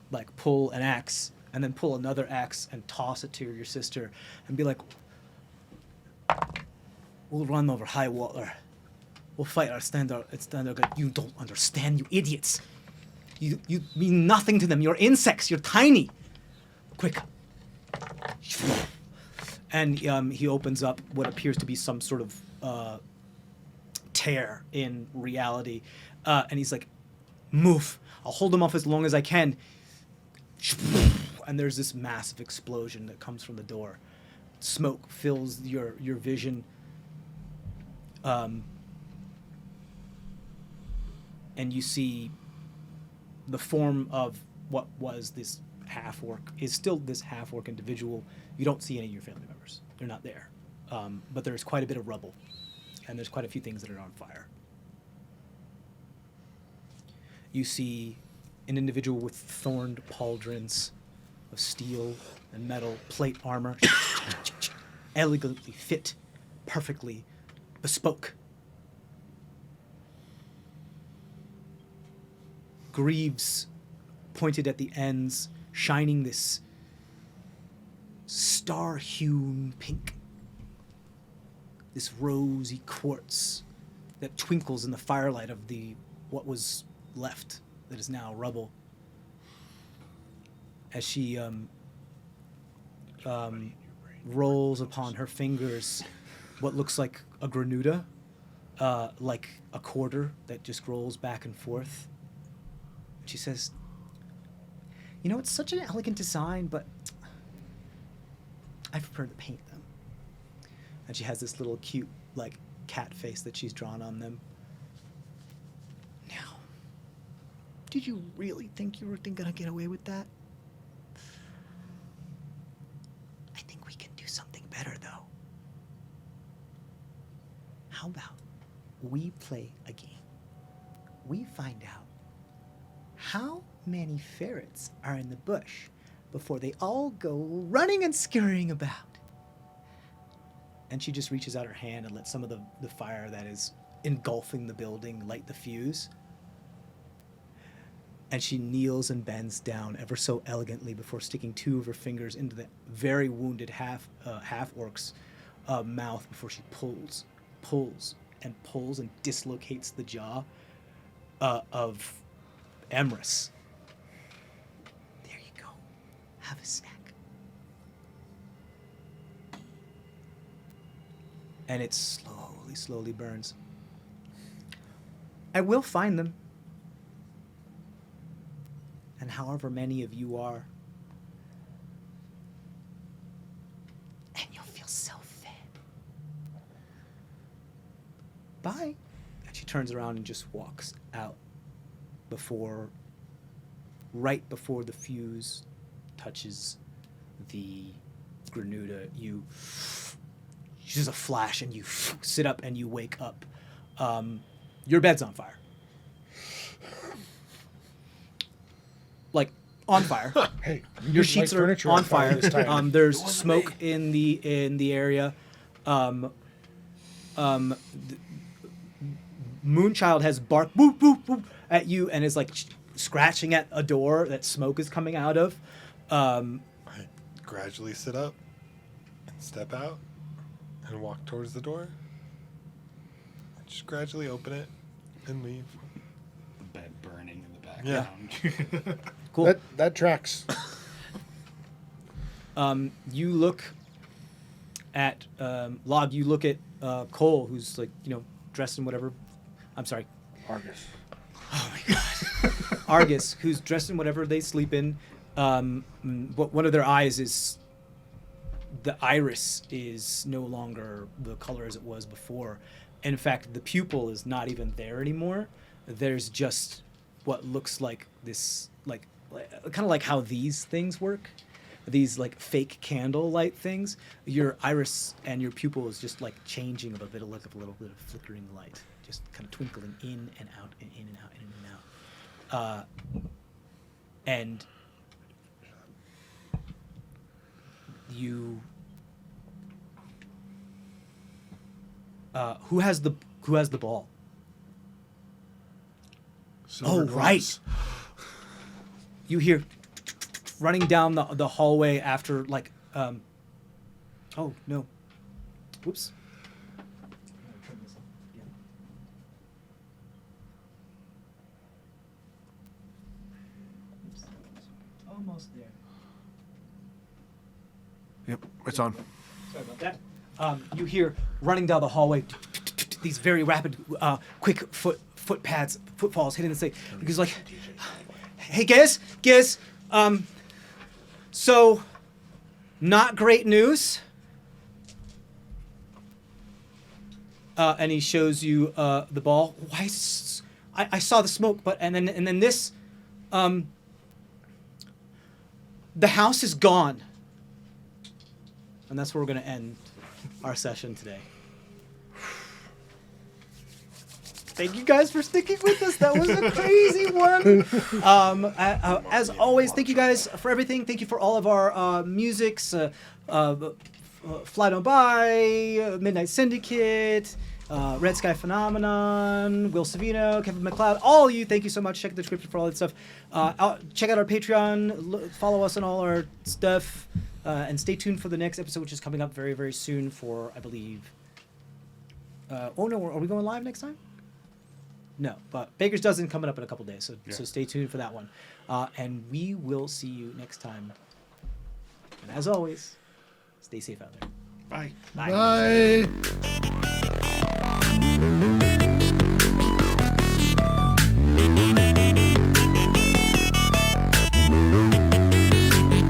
like, pull an axe and then pull another axe and toss it to your sister and be like, we'll run over high water. We'll fight our standard. You don't understand, you idiots. You mean nothing to them. You're insects. You're tiny. Quick. And he opens up what appears to be some sort of tear in reality. And he's like, move. I'll hold them off as long as I can. And there's this massive explosion that comes from the door. Smoke fills your vision. And you see the form of what was this half-orc is still this half-orc individual. You don't see any of your family members. They're not there. But there's quite a bit of rubble. And there's quite a few things that are on fire. You see an individual with thorned pauldrons of steel and metal, plate armor, elegantly fit, perfectly bespoke. Greaves pointed at the ends, shining this star-hewn pink. This rosy quartz that twinkles in the firelight of what was left that is now rubble. As she rolls upon her fingers what looks like a granuda, like a quarter that just rolls back and forth. She says, you know, it's such an elegant design, but I prefer to paint them. And she has this little cute, like, cat face that she's drawn on them. Now, did you really think you were gonna get away with that? I think we can do something better, though. How about we play a game? We find out how many ferrets are in the bush before they all go running and scurrying about. And she just reaches out her hand and lets some of the fire that is engulfing the building light the fuse. And she kneels and bends down ever so elegantly before sticking two of her fingers into the very wounded half-orc's mouth before she pulls and dislocates the jaw of Emrys. There you go. Have a snack. And it slowly burns. I will find them. And however many of you are, and you'll feel so fed. Bye. And she turns around and just walks out right before the fuse touches the granuda. Just a flash, and you sit up and you wake up. Your bed's on fire. Like, on fire. Hey, Your sheets are on fire. There's smoke in the area. Moonchild has barked boop boop boop at you and is like scratching at a door that smoke is coming out of. I gradually sit up and step out and walk towards the door. Just gradually open it and leave. The bed burning in the Yeah. background. Cool. That tracks. You look at Lahg. You look at Cole, who's like, dressed in whatever. I'm sorry, Argus. Oh my god. Argus, who's dressed in whatever they sleep in. One of their eyes is, the iris is no longer the color as it was before. in fact, the pupil is not even there anymore. There's just what looks like this, like kind of like how these things work. These like fake candle light things. Your iris and your pupil is just like changing of a little bit of flickering light, just kind of twinkling in and out and in and out and in and out. And you, who has the ball? Silver Oh, right. glass. You hear running down the hallway after like oh no, whoops. Almost there. Yep, it's on. Sorry about that. You hear running down the hallway these very rapid, quick footfalls hitting the thing. Because like, hey guys, so not great news. And he shows you the ball. Why? I saw the smoke, but and then this. The house is gone. And that's where we're going to end our session today. Thank you guys for sticking with us. That was a crazy one. As always, thank you guys for everything. Thank you for all of our musics. Fly Don't By, Midnight Syndicate, Red Sky Phenomenon, Will Savino, Kevin McLeod, all of you, thank you so much. Check the description for all that stuff. Check out our Patreon, follow us on all our stuff, and stay tuned for the next episode, which is coming up very, very soon for, I believe... oh no, are we going live next time? No, but Baker's Dozen coming up in a couple days, so stay tuned for that one. And we will see you next time. And as always, stay safe out there. Bye. Bye. Bye.